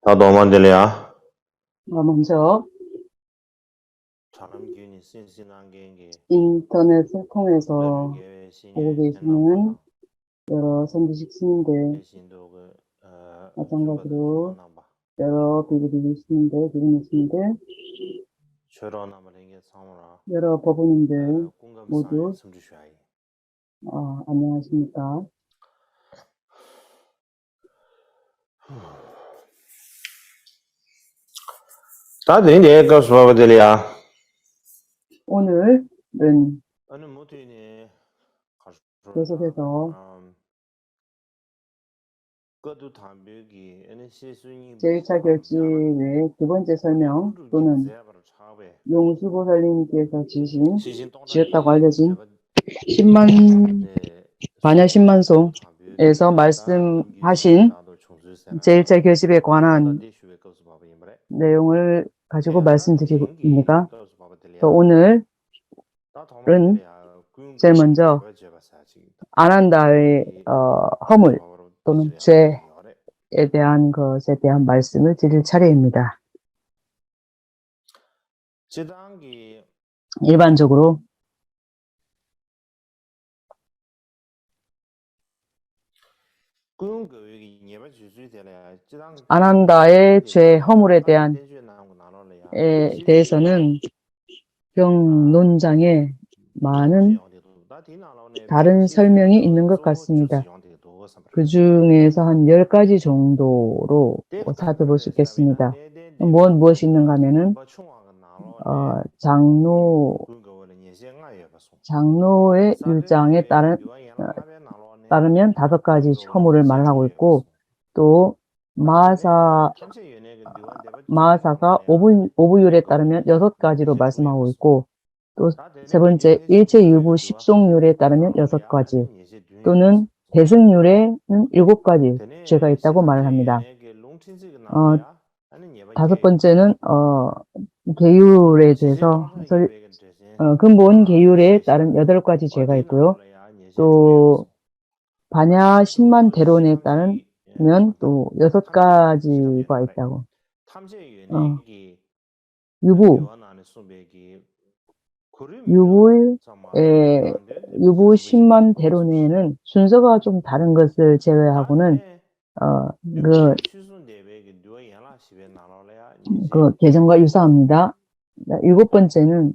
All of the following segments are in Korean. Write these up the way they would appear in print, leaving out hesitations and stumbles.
다 너만 들려? 먼저 인터넷을 통해서 보고 계시는 여러 선지식 스님들, 마찬가지로 여러 비비디 스님들, 비비니 스님들, 여러 법원인들 모두 안녕하십니까. 다들 이제告诉我 들려? 오늘은 계속해서 제1차 결집의 두 번째 설명 또는 용수보살님께서 지었다고 알려진 반야 10만송에서 말씀하신 제1차 결집에 관한 내용을 가지고 말씀드립니다. 오늘은 제일 먼저 아난다의 허물 또는 죄에 대한 것에 대한 말씀을 드릴 차례입니다. 일반적으로 아난다의 죄 허물에 대해서는 경론장에 많은 다른 설명이 있는 것 같습니다. 그 중에서 한 10가지 정도로 살펴볼 수 있겠습니다. 무엇이 있는가 하면은 장로의 율장에 따르면 5가지 허물을 말하고 있고, 또 마하사가 오부율에 따르면 6가지로 말씀하고 있고, 또 세 번째 일체유부 십송율에 따르면 6가지, 또는 대승율에는 7가지 죄가 있다고 말을 합니다. 5번째는 계율에 대해서 근본 계율에 따른 8가지 죄가 있고요. 또 반야 10만 대론에 따르면 또 6가지가 있다고. 유부 10만 대론에는 순서가 좀 다른 것을 제외하고는 그 개정과 유사합니다. 7번째는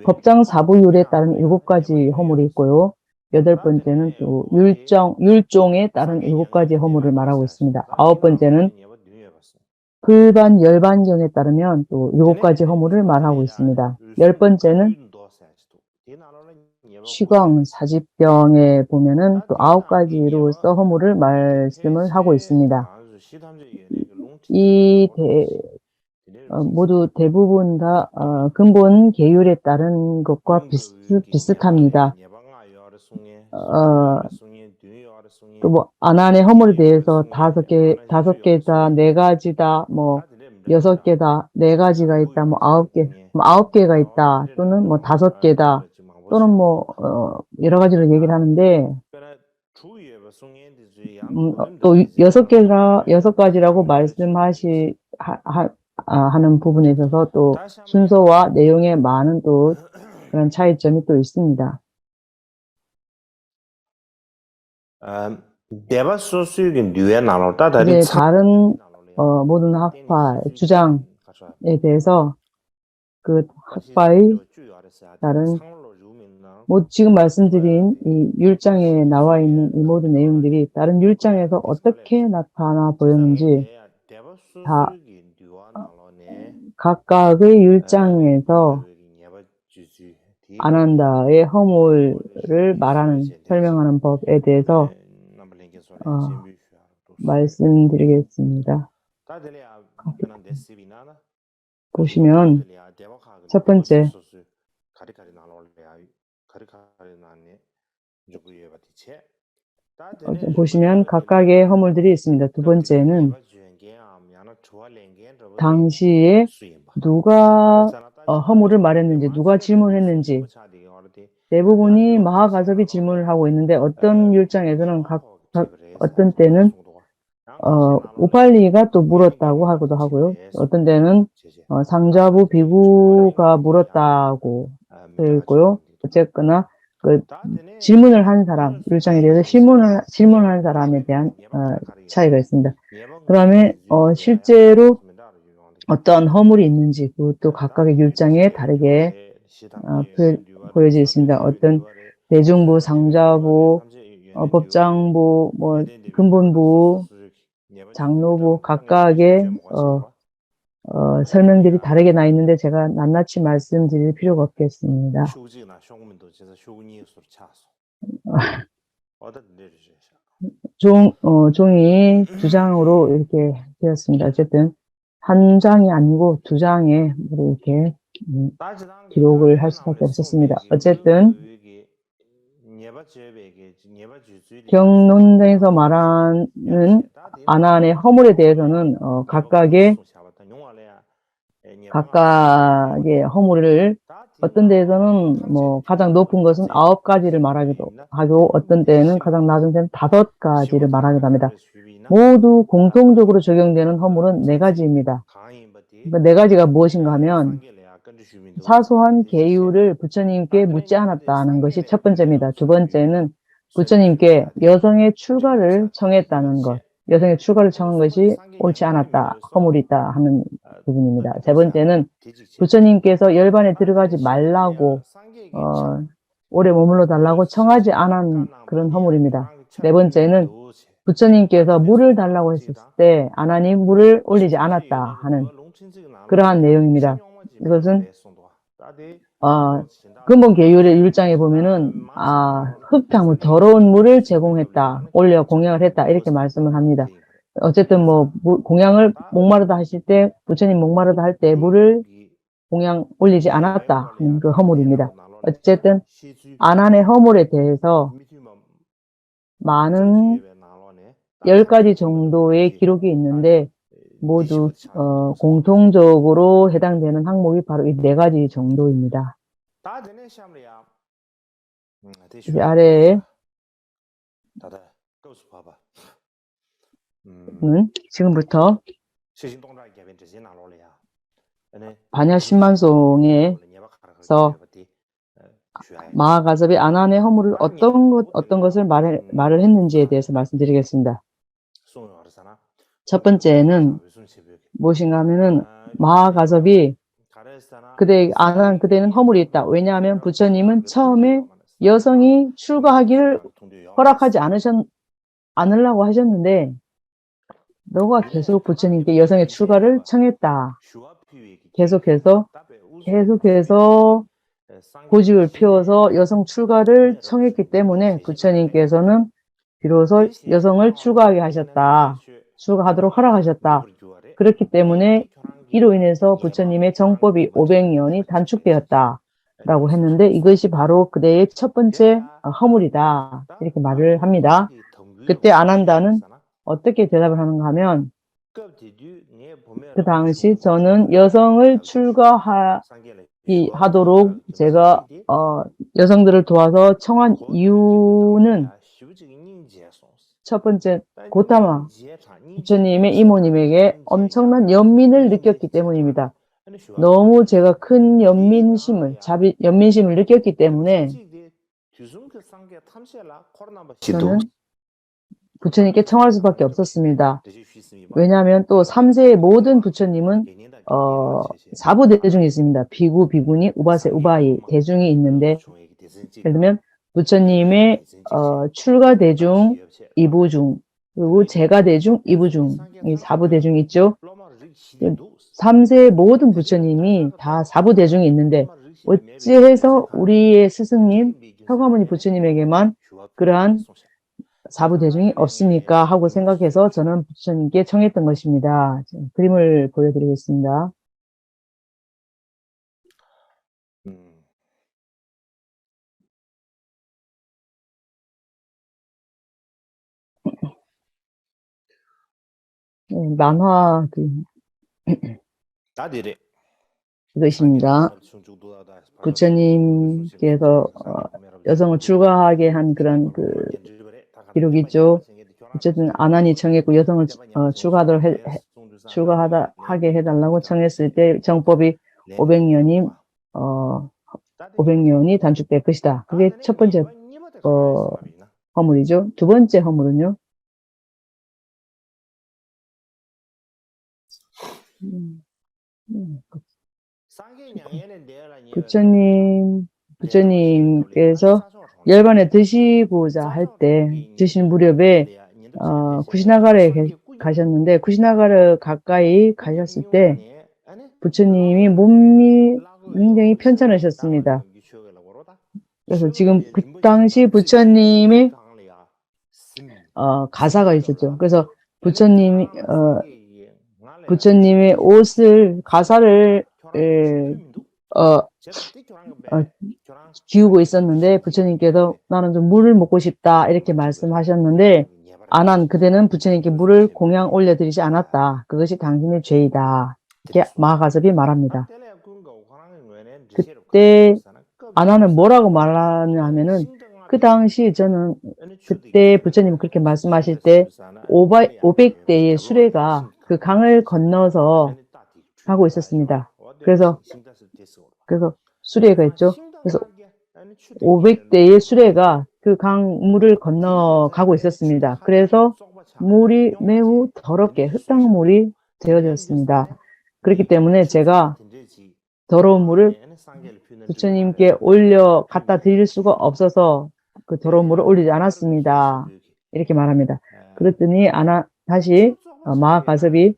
법장 사부율에 따른 7가지 허물이 있고요. 8번째는 또 율종에 따른 7가지 허물을 말하고 있습니다. 9번째는 불반 열반경에 따르면 또 7가지 허물을 말하고 있습니다. 10번째는 시광 사지병에 보면은 또 9가지로서 허물을 말씀을 하고 있습니다. 모두 대부분 다 근본 계율에 따른 것과 비슷합니다. 또 아난의 허물에 대해서 5개다, 4가지다, 6개다, 4가지가 있다, 9개가 있다, 또는 5개다, 또는 여러 가지로 얘기를 하는데, 또 6가지라고 하는 부분에 있어서 또 순서와 내용에 많은 또 그런 차이점이 또 있습니다. 이제 다른 모든 학파 주장에 대해서 그 학파의 다른 지금 말씀드린 이 율장에 나와 있는 이 모든 내용들이 다른 율장에서 어떻게 나타나 보였는지 다 각각의 율장에서 아난다의 허물을 설명하는 법에 대해서 말씀드리겠습니다. 보시면 첫 번째 보시면 각각의 허물들이 있습니다. 두 번째는 당시에 누가 허물을 말했는지, 누가 질문했는지, 대부분이 마하가섭이 질문을 하고 있는데 어떤 율장에서는 어떤 때는 우팔리가 또 물었다고 하기도 하고요. 어떤 때는 상자부 비구가 물었다고 되어 있고요. 어쨌거나 그 질문을 한 사람, 율장에 대해서 질문한 사람에 대한 차이가 있습니다. 그다음에 실제로 어떤 허물이 있는지 그것도 각각의 율장에 다르게 보여져 있습니다. 어떤 대중부, 상자부, 법장부, 뭐 근본부, 장로부 각각의 설명들이 다르게 나 있는데 제가 낱낱이 말씀드릴 필요가 없겠습니다. 종이 두 장으로 이렇게 되었습니다. 어쨌든 한 장이 아니고 두 장에 이렇게 기록을 할 수밖에 없었습니다. 어쨌든 경론에서 말하는 아난의 허물에 대해서는 각각의 허물을 어떤 데에서는 뭐 가장 높은 것은 9가지를 말하기도 하고 어떤 때에는 가장 낮은 데는 5가지를 말하기도 합니다. 모두 공통적으로 적용되는 허물은 4가지입니다. 그러니까 4가지가 무엇인가 하면 사소한 계율을 부처님께 묻지 않았다는 것이 첫 번째입니다. 두 번째는 부처님께 여성의 출가를 청했다는 것, 여성의 출가를 청한 것이 옳지 않았다, 허물이 있다 하는 부분입니다. 세 번째는 부처님께서 열반에 들어가지 말라고 오래 머물러 달라고 청하지 않은 그런 허물입니다. 네 번째는 부처님께서 물을 달라고 했을 때 아난이 물을 올리지 않았다 하는 그러한 내용입니다. 이것은 근본 계율의 율장에 보면은 흙탕물 더러운 물을 제공했다, 올려 공양을 했다 이렇게 말씀을 합니다. 어쨌든 뭐 공양을 목마르다 하실 때 부처님 목마르다 할 때 물을 공양 올리지 않았다 하는 그 허물입니다. 어쨌든 아난의 허물에 대해서 많은 10가지 정도의 기록이 있는데 모두 공통적으로 해당되는 항목이 바로 이 4가지 정도입니다. 이 아래에 지금부터 반야신만송에서 마하가섭이 아난의 허물을 어떤 것을 말을 했는지에 대해서 말씀드리겠습니다. 첫 번째는 무엇인가 하면은 마하가섭이 그대는 허물이 있다. 왜냐하면 부처님은 처음에 여성이 출가하기를 허락하지 않으려고 하셨는데 너가 계속 부처님께 여성의 출가를 청했다. 계속해서 고집을 피워서 여성 출가를 청했기 때문에 부처님께서는 비로소 여성을 출가하게 하셨다. 출가하도록 허락하셨다. 그렇기 때문에 이로 인해서 부처님의 정법이 500년이 단축되었다. 라고 했는데 이것이 바로 그대의 첫 번째 허물이다. 이렇게 말을 합니다. 그때 아난다는 어떻게 대답을 하는가 하면 그 당시 저는 여성을 출가하도록 제가 여성들을 도와서 청한 이유는 첫 번째 고타마 부처님의 이모님에게 엄청난 연민을 느꼈기 때문입니다. 너무 제가 큰 연민심을 느꼈기 때문에 저는 부처님께 청할 수밖에 없었습니다. 왜냐하면 또 3세의 모든 부처님은 사부 대중이 있습니다. 비구, 비구니, 우바세, 우바이 대중이 있는데 예를 들면 부처님의 출가 대중, 이부중, 그리고 제가 대중, 이부중, 이 사부 대중이 있죠. 3세의 모든 부처님이 다 사부 대중이 있는데 어찌해서 우리의 스승님 서가모니 부처님에게만 그러한 사부 대중이 없습니까? 하고 생각해서 저는 부처님께 청했던 것입니다. 그림을 보여드리겠습니다. 만화 다들이 이것입니다. 부처님께서 여성을 출가하게 한 그런 기록이 있죠. 어쨌든 아난이 청했고 여성을 출가하게 해달라고 청했을 때 정법이 500년이 단축될 것이다. 그게 첫 번째 허물이죠. 두 번째 허물은요. 부처님께서 열반에 드시고자 할 때, 드신 무렵에, 쿠시나가르에 가셨는데, 쿠시나가르 가까이 가셨을 때, 부처님이 몸이 굉장히 편찮으셨습니다. 그래서 지금 그 당시 부처님이, 가사가 있었죠. 그래서 부처님의 가사를, 기우고 있었는데 부처님께서 나는 좀 물을 먹고 싶다 이렇게 말씀하셨는데 아난 그대는 부처님께 물을 공양 올려드리지 않았다. 그것이 당신의 죄이다. 이렇게 마하가섭이 말합니다. 그때 아난은 뭐라고 말하냐 하면은 그 당시 저는 그때 부처님 그렇게 말씀하실 때 500대의 수레가 그 강을 건너서 가고 있었습니다. 그래서 수레가 있죠. 그래서 500대의 수레가 그 강물을 건너가고 있었습니다. 그래서 물이 매우 더럽게 흙탕물이 되어졌습니다. 그렇기 때문에 제가 더러운 물을 부처님께 갖다 드릴 수가 없어서 그 더러운 물을 올리지 않았습니다. 이렇게 말합니다. 그랬더니 다시 마하가섭이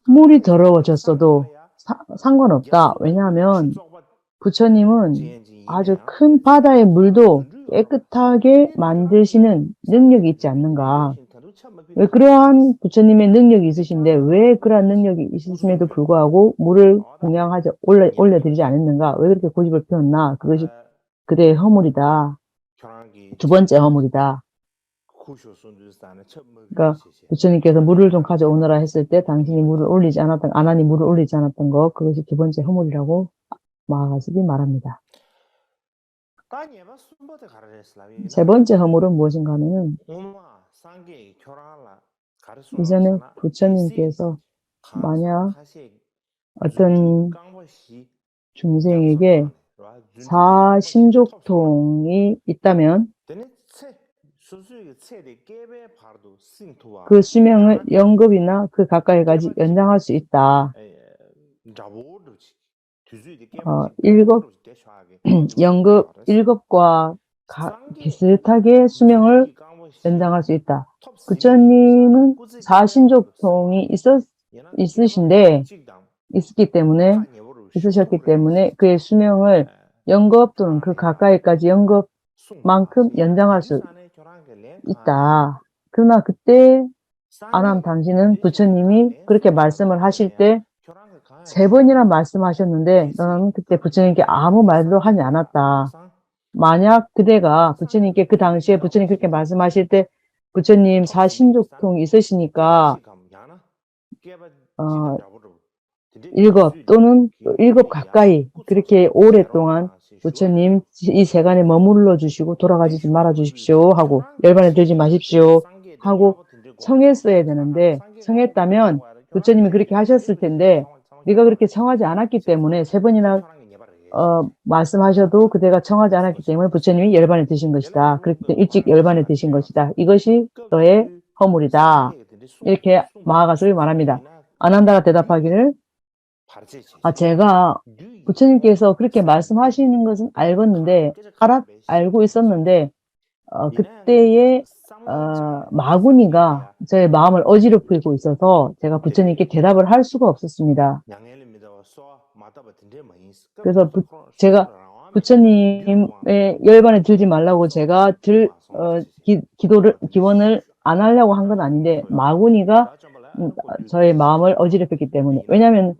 물이 더러워졌어도 상관없다. 왜냐하면 부처님은 아주 큰 바다의 물도 깨끗하게 만드시는 능력이 있지 않는가. 왜 그러한 부처님의 능력이 있으신데 왜 그러한 능력이 있으심에도 불구하고 물을 올려드리지 않았는가. 왜 그렇게 고집을 피웠나. 그것이 그대의 허물이다. 두 번째 허물이다. 그러니까 부처님께서 물을 좀 가져오너라 했을 때 당신이 아난이 물을 올리지 않았던 거, 그것이 두 번째 허물이라고 마하가섭이 말합니다. 세 번째 허물은 무엇인가 하면은 이전에 부처님께서 만약 어떤 중생에게 사심족통이 있다면 그 수명을 연급이나 그 가까이까지 연장할 수 있다. 일급과 비슷하게 수명을 연장할 수 있다. 부처님은 사심족통이 있으셨기 때문에 그의 수명을 연급 또는 그 가까이까지 연급만큼 연장할 수 있다. 그러나 그때 아난 당신은 부처님이 그렇게 말씀을 하실 때 3번이나 말씀하셨는데 너는 그때 부처님께 아무 말도 하지 않았다. 만약 그대가 부처님께 그 당시에 부처님 그렇게 말씀하실 때 부처님 사심족통이 있으시니까 일급 또는 일급 가까이 그렇게 오랫동안 부처님 이 세간에 머물러 주시고 돌아가지 말아 주십시오 하고 열반에 들지 마십시오 하고 청했어야 되는데 청했다면 부처님이 그렇게 하셨을 텐데 네가 그렇게 청하지 않았기 때문에 3번이나 말씀하셔도 그대가 청하지 않았기 때문에 부처님이 열반에 드신 것이다. 그렇기 때문에 일찍 열반에 드신 것이다. 이것이 너의 허물이다. 이렇게 마하가섭이 말합니다. 아난다가 대답하기를 제가 부처님께서 그렇게 말씀하시는 것은 알고 있었는데 그때의 마구니가 저의 마음을 어지럽히고 있어서 제가 부처님께 대답을 할 수가 없었습니다. 그래서 제가 부처님의 열반에 들지 말라고 제가 기원을 안 하려고 한 건 아닌데 마구니가 저의 마음을 어지럽혔기 때문에 왜냐하면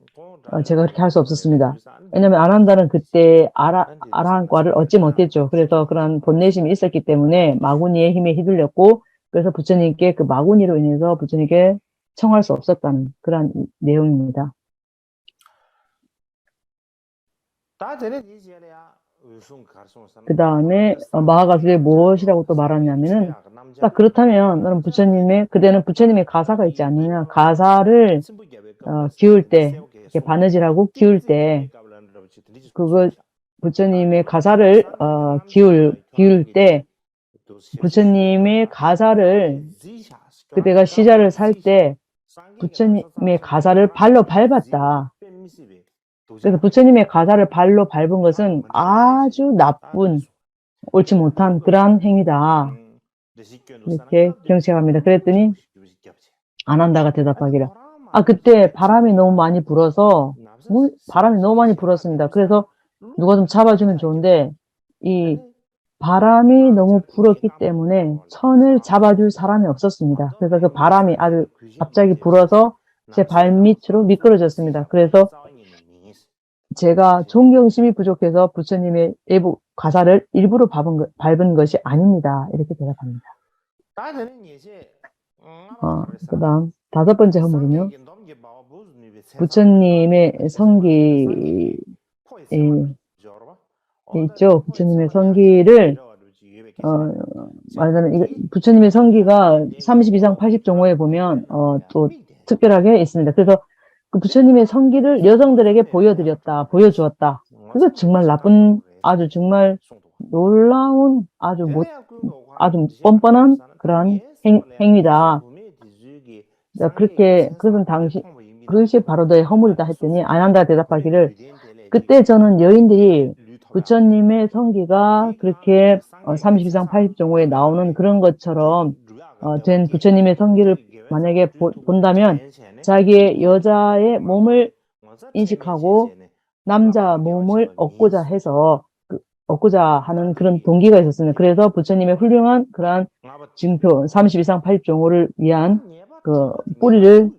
제가 그렇게 할 수 없었습니다. 왜냐하면 아난다는 그때 아라한과를 얻지 못했죠. 그래서 그런 본내심이 있었기 때문에 마구니의 힘에 휘둘렸고 그래서 부처님께 그 마구니로 인해서 부처님께 청할 수 없었다는 그런 내용입니다. 그 다음에 마하가설이 무엇이라고 또 말하냐면은 딱 그렇다면 너는 그대는 부처님의 가사가 있지 않느냐. 가사를 기울 때, 이렇게 바느질하고 기울 때, 그거 부처님의 가사를 기울 때, 부처님의 가사를 그대가 시자를 살 때 부처님의 가사를 발로 밟았다. 그래서 부처님의 가사를 발로 밟은 것은 아주 나쁜, 옳지 못한 그러한 행위다. 이렇게 경책합니다. 그랬더니 아난다가 대답하기를, 그때 바람이 너무 많이 불어서, 바람이 너무 많이 불었습니다. 그래서 누가 좀 잡아주면 좋은데, 이 바람이 너무 불었기 때문에 천을 잡아줄 사람이 없었습니다. 그래서 그 바람이 아주 갑자기 불어서 제 발밑으로 미끄러졌습니다. 그래서 제가 존경심이 부족해서 부처님의 가사를 일부러 밟은 것이 아닙니다. 이렇게 대답합니다. 그 다음 5번째 허물은요. 부처님의 성기 있죠. 부처님의 성기를 말하자면 부처님의 성기가 30 이상 80종호에 보면 또 특별하게 있습니다. 그래서 그 부처님의 성기를 여성들에게 보여주었다. 그거 정말 나쁜, 아주 정말 놀라운, 아주 뻔뻔한 그런 행위다. 그것이 바로 너의 허물이다 했더니 아난다가 대답하기를, 그때 저는 여인들이 부처님의 성기가 그렇게 30 이상 80종호에 나오는 그런 것처럼 된 부처님의 성기를 만약에 본다면 자기의 여자의 몸을 인식하고 남자 몸을 얻고자 하는 그런 동기가 있었습니다. 그래서 부처님의 훌륭한 그러한 증표 30 이상 80종호를 위한 그 뿌리를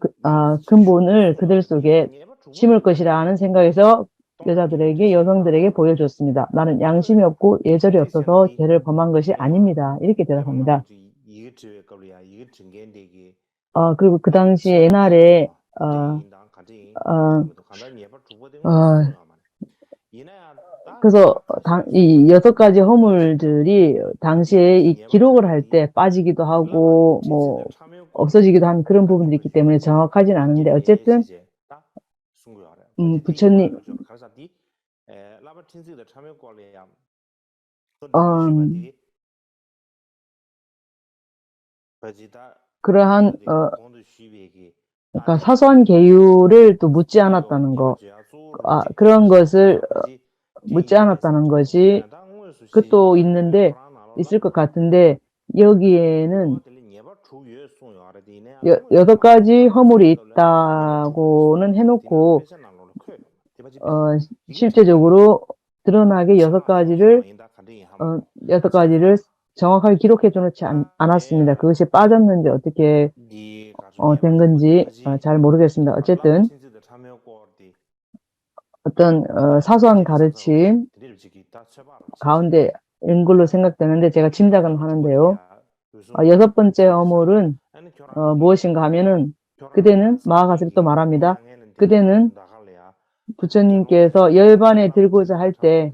근본을 그들 속에 심을 것이라 하는 생각에서 여성들에게 보여줬습니다. 나는 양심이 없고 예절이 없어서 죄를 범한 것이 아닙니다. 이렇게 대답합니다. 그리고 그 당시에 옛날에 그래서 이 6가지 허물들이 당시에 이 기록을 할 때 빠지기도 하고 뭐 없어지기도 한 그런 부분들이 있기 때문에 정확하진 않은데 어쨌든 부처님 그러한 그러니까 사소한 계율을 또 묻지 않았다는 거, 그런 것을 묻지 않았다는 것이 그것도 있을 것 같은데 여기에는 6가지 허물이 있다고는 해놓고 실제적으로 드러나게 6가지를 정확하게 기록해 놓지 않았습니다. 그것이 빠졌는지 어떻게 된 건지 잘 모르겠습니다. 어쨌든 어떤 사소한 가르침 가운데 인 걸로 생각되는데 제가 짐작은 하는데요. 6번째 허물은 무엇인가 하면은 그대는 마하가설이 또 말합니다. 그대는 부처님께서 열반에 들고자 할 때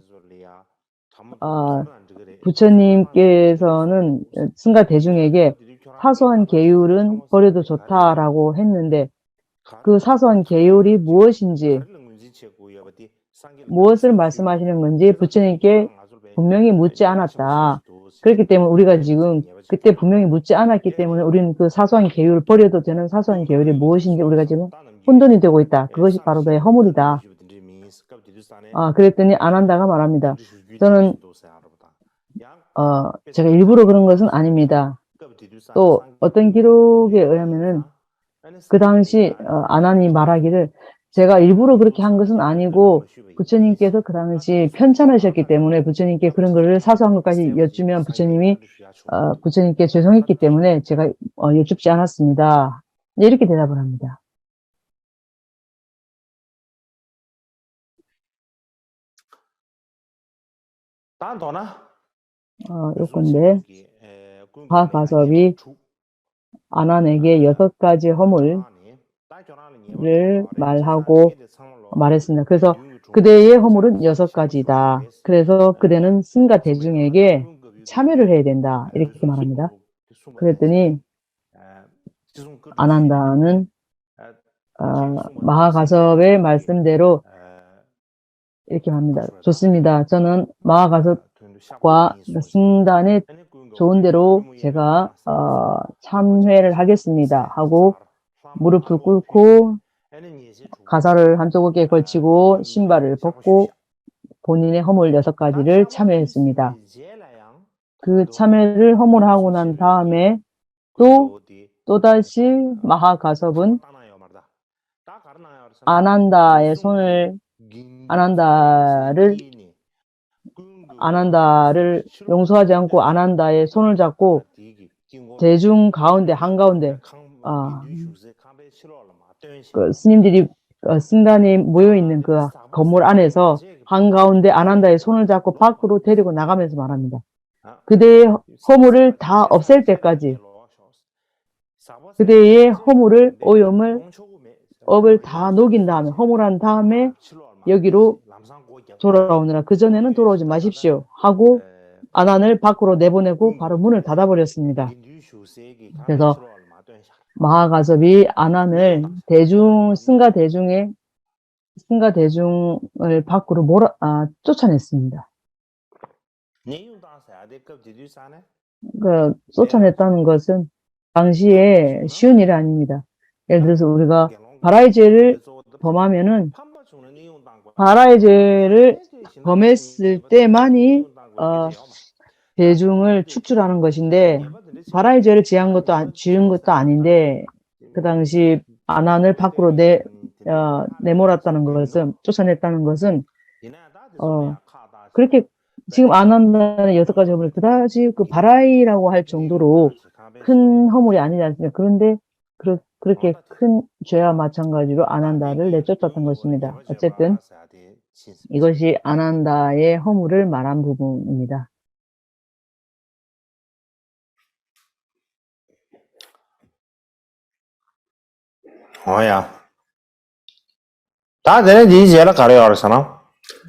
부처님께서는 승가 대중에게 사소한 계율은 버려도 좋다라고 했는데 그 사소한 계율이 무엇인지 무엇을 말씀하시는 건지 부처님께 분명히 묻지 않았다. 그렇기 때문에 우리가 지금 그때 분명히 묻지 않았기 때문에 우리는 그 사소한 계율을 버려도 되는 사소한 계율이 무엇인지 우리가 지금 혼돈이 되고 있다. 그것이 바로 너의 허물이다. 그랬더니 아난다가 말합니다. 저는 제가 일부러 그런 것은 아닙니다. 또 어떤 기록에 의하면은 그 당시 아난이 말하기를 제가 일부러 그렇게 한 것은 아니고 부처님께서 그 당시 편찮으셨기 때문에 부처님께 그런 거를 사소한 것까지 여쭈면 부처님께 죄송했기 때문에 제가 여쭙지 않았습니다. 이렇게 대답을 합니다. 요건데 마하가설이 아난에게 6가지 허물을 말하고 말했습니다. 그래서 그대의 허물은 6가지다. 그래서 그대는 승가 대중에게 참여를 해야 된다. 이렇게 말합니다. 그랬더니 아난다는 마하가섭의 말씀대로 이렇게 합니다. 좋습니다. 저는 마하가섭과 승단의 좋은 대로 제가 참회를 하겠습니다. 하고 무릎을 꿇고 가사를 한쪽 어깨에 걸치고 신발을 벗고 본인의 허물 6가지를 참회했습니다. 그 참회를 허물하고 난 다음에 또다시 마하가섭은 아난다를 용서하지 않고 아난다의 손을 잡고 대중 가운데 한가운데 그 스님들이 승단이 모여있는 그 건물 안에서 한가운데 아난다의 손을 잡고 밖으로 데리고 나가면서 말합니다. 그대의 허물을 다 없앨 때까지 그대의 허물을 오염을 업을 다 녹인 다음에 허물한 다음에 여기로 돌아오느라 그전에는 돌아오지 마십시오 하고 아난을 밖으로 내보내고 바로 문을 닫아버렸습니다. 그래서 마하가섭이 아난을 승가 대중을 밖으로 쫓아냈습니다. 쫓아냈다는 것은 당시에 쉬운 일이 아닙니다. 예를 들어서 우리가 발아의 죄를 범하면은 발아의 죄를 범했을 때만이 대중을 축출하는 것인데 발아의 죄를 지은 것도 아닌데 그 당시 아난을 밖으로 내몰았다는 것은 쫓아냈다는 것은 그렇게 지금 아난다는 6가지 허물을 그다지 그 발아이라고 할 정도로 큰 허물이 아니지 않습니까? 그런데 그렇게 큰 죄와 마찬가지로 아난다를 내쫓았던 것입니다. 어쨌든 이것이 아난다의 허물을 말한 부분입니다. 다 되는 지지를 가려야 하잖아.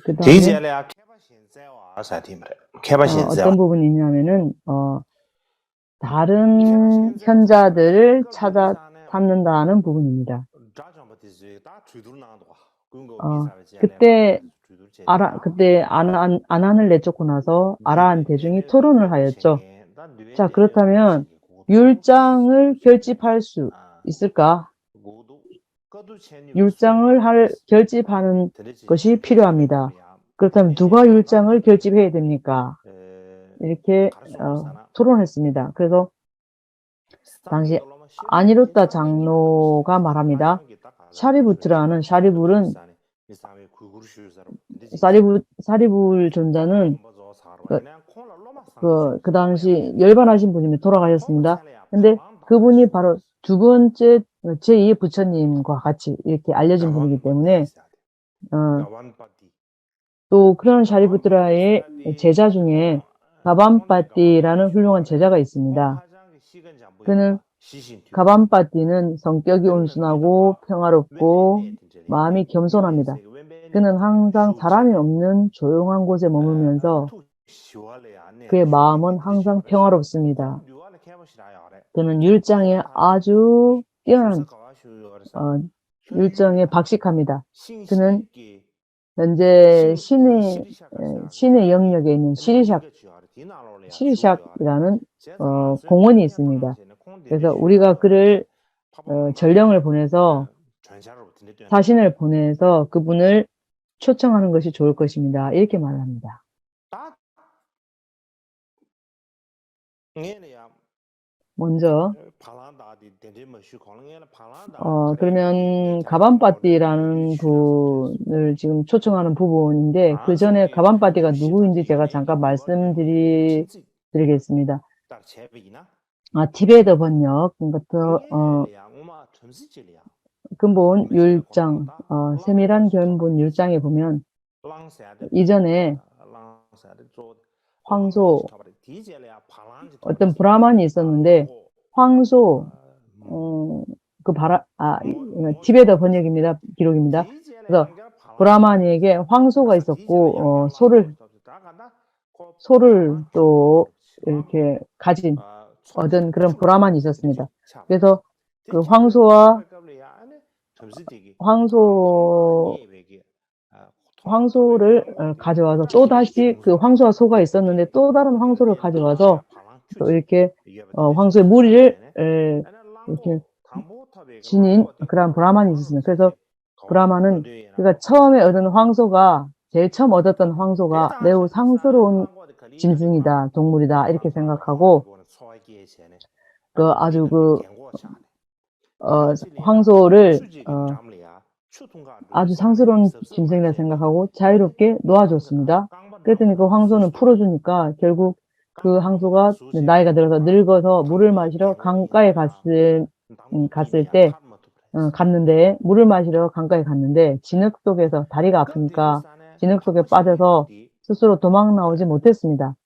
그 다음에 지지를 어떤 부분이 있냐면은 다른 현자들을 찾아 삼는다는 부분입니다. 그때 아난을 내쫓고 나서 아라한 대중이 토론을 하였죠. 자, 그렇다면 율장을 결집할 수 있을까? 율장을 결집하는 것이 필요합니다. 그렇다면 누가 율장을 결집해야 됩니까? 이렇게 토론했습니다. 그래서 당시 아니루타 장로가 말합니다. 사리불 존자는 그 당시 열반하신 분이면 돌아가셨습니다. 근데 그분이 바로 두 번째 제2의 부처님과 같이 이렇게 알려진 분이기 때문에 또 그런 샤리부트라의 제자 중에 가밤파띠라는 훌륭한 제자가 있습니다. 가밤파띠는 성격이 온순하고 평화롭고 마음이 겸손합니다. 그는 항상 사람이 없는 조용한 곳에 머물면서 그의 마음은 항상 평화롭습니다. 그는 율장에 아주 뛰어난 율정에 박식합니다. 그는 현재 신의 영역에 있는 시리샥이라는 공원이 있습니다. 그래서 우리가 그를 전령을 보내서 사신을 보내서 그분을 초청하는 것이 좋을 것입니다. 이렇게 말합니다. 먼저 그러면 가밤파띠라는 분을 지금 초청하는 부분인데 그 전에 가밤파띠가 누구인지 제가 잠깐 말씀드리겠습니다. 티베트 번역 근본 율장 세밀한 견본 율장에 보면 이전에 황소 어떤 브라만이 있었는데 황소 티베트 번역입니다. 기록입니다. 그래서 브라만에게 황소가 있었고 소를 또 이렇게 얻은 그런 브라만이 있었습니다. 그래서 그 황소를 가져와서 또 다시 그 황소와 소가 있었는데 또 다른 황소를 가져와서 또 이렇게 황소의 무리를 이렇게 지닌 그런 브라만이 있었습니다. 그래서 브라만은 그러니까 처음에 얻은 황소가 제일 처음 얻었던 황소가 매우 상스러운 짐승이다, 동물이다 이렇게 생각하고 아주 황소를 아주 상스러운 짐승이라 생각하고 자유롭게 놓아줬습니다. 그랬더니 그 황소는 풀어주니까 결국 그 황소가 나이가 들어서 늙어서 물을 마시러 강가에 갔는데 물을 마시러 강가에 갔는데 진흙 속에서 다리가 아프니까 진흙 속에 빠져서 스스로 도망 나오지 못했습니다.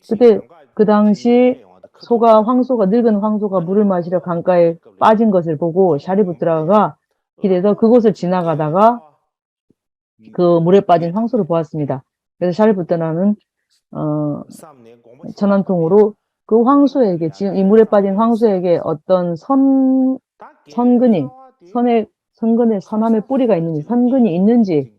그때 그 당시 늙은 황소가 물을 마시러 강가에 빠진 것을 보고 샤리부트라가 길에서 그곳을 지나가다가 그 물에 빠진 황소를 보았습니다. 그래서 샤리부트라는 천안통으로 그 황소에게 지금 이 물에 빠진 황소에게 어떤 선근의 선함의 뿌리가 있는지 선근이 있는지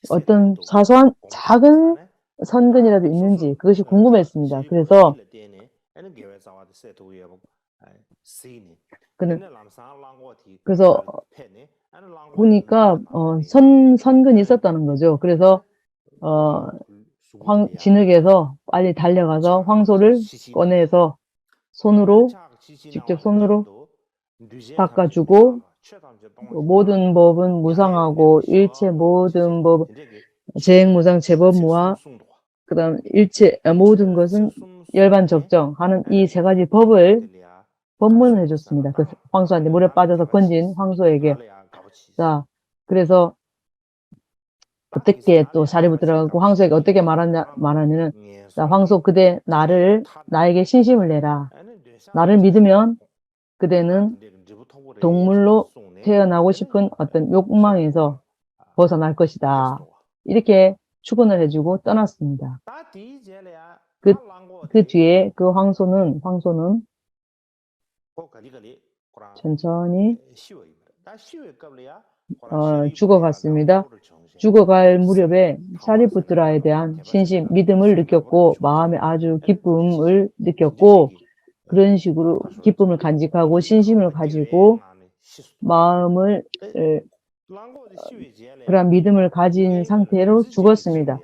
어떤 사소한 작은 선근이라도 있는지 그것이 궁금했습니다. 그래서 보니까 선근이 있었다는 거죠. 그래서 진흙에서 빨리 달려가서 황소를 꺼내서 직접 손으로 닦아주고 모든 법은 무상하고 일체 모든 법 재행무상 재법무와 그다음 일체 모든 것은 열반적정하는 이 세 가지 법을 법문을 해줬습니다. 그 황소한테 물에 빠져서 건진 황소에게. 자, 그래서 어떻게 또 샤리부트라고 황소에게 어떻게 말하냐면 자, 황소 그대 나에게 신심을 내라. 나를 믿으면 그대는 동물로 태어나고 싶은 어떤 욕망에서 벗어날 것이다. 이렇게 축원을 해주고 떠났습니다. 그 뒤에 그 황소는 천천히 죽어갔습니다. 죽어갈 무렵에 샤리부트라에 대한 신심, 믿음을 느꼈고 마음에 아주 기쁨을 느꼈고 그런 식으로 기쁨을 간직하고 신심을 가지고 마음을 그런 믿음을 가진 상태로 죽었습니다.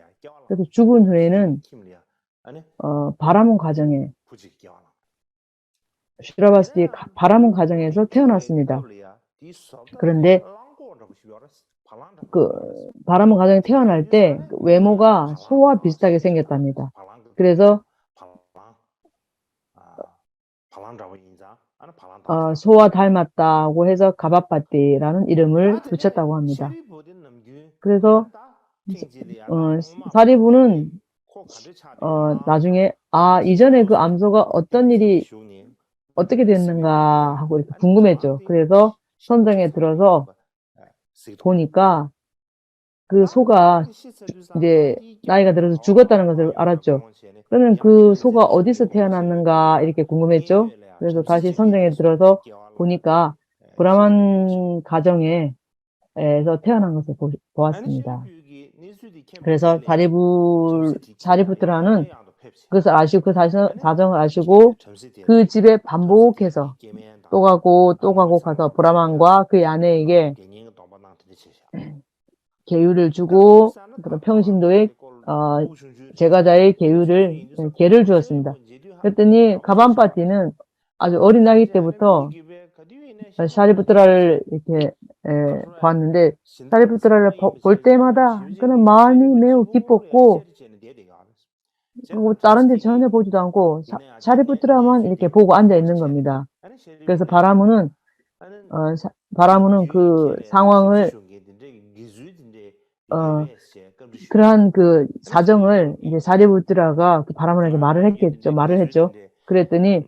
그래서 죽은 후에는 바라문 가정에 슈라바스티의 바라문 가정에서 태어났습니다. 그런데 그 바라문 가정에 태어날 때 외모가 소와 비슷하게 생겼답니다. 그래서 소와 닮았다고 해서 가바파티라는 이름을 붙였다고 합니다. 그래서 사리부는 나중에 이전에 그 암소가 어떤 일이 어떻게 됐는가 하고 이렇게 궁금했죠. 그래서 선정에 들어서 보니까 그 소가 이제 나이가 들어서 죽었다는 것을 알았죠. 그러면 그 소가 어디서 태어났는가 이렇게 궁금했죠. 그래서 다시 선정에 들어서 보니까 브라만 가정에서 태어난 것을 보았습니다. 그래서 자리부트라는 그것을 아시고 그 사정을 아시고 그 집에 반복해서 또 가고 가서 브라만과 그의 아내에게 계율을 주고 그런 평신도의 제가자의 계를 주었습니다. 그랬더니 가반파티는 아주 어린 나이 때부터 샤리부트라를 이렇게 보았는데 샤리부트라를 볼 때마다 그는 마음이 매우 기뻤고 다른 데 전혀 보지도 않고 샤리부트라만 이렇게 보고 앉아 있는 겁니다. 그래서 바라문은 그 상황을 그러한 그 사정을 이제 샤리부트라가 그 바라문에게 말을 했죠. 그랬더니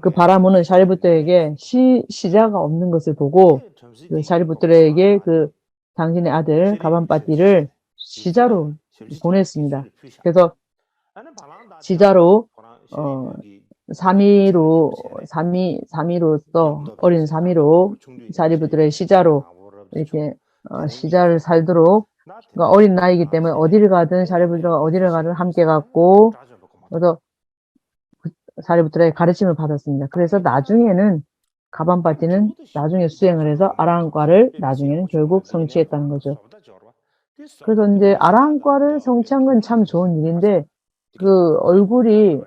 그 바라문은 샤리부트에게 시자가 없는 것을 보고 그 샤리부트에게 그 당신의 아들 가반바티를 시자로 보냈습니다. 그래서 시자로 사미로서 어린 사미로 샤리부트의 시자로 이렇게 시자를 살도록 그러니까 어린 나이이기 때문에 어디를 가든 샤리부트가 어디를 가든 함께 갔고 그래서 샤리부트의 가르침을 받았습니다. 그래서 나중에는 가반바티는 나중에 수행을 해서 아라한과를 나중에는 결국 성취했다는 거죠. 그래서 이제 아라한과를 성취한 건 참 좋은 일인데 그 얼굴이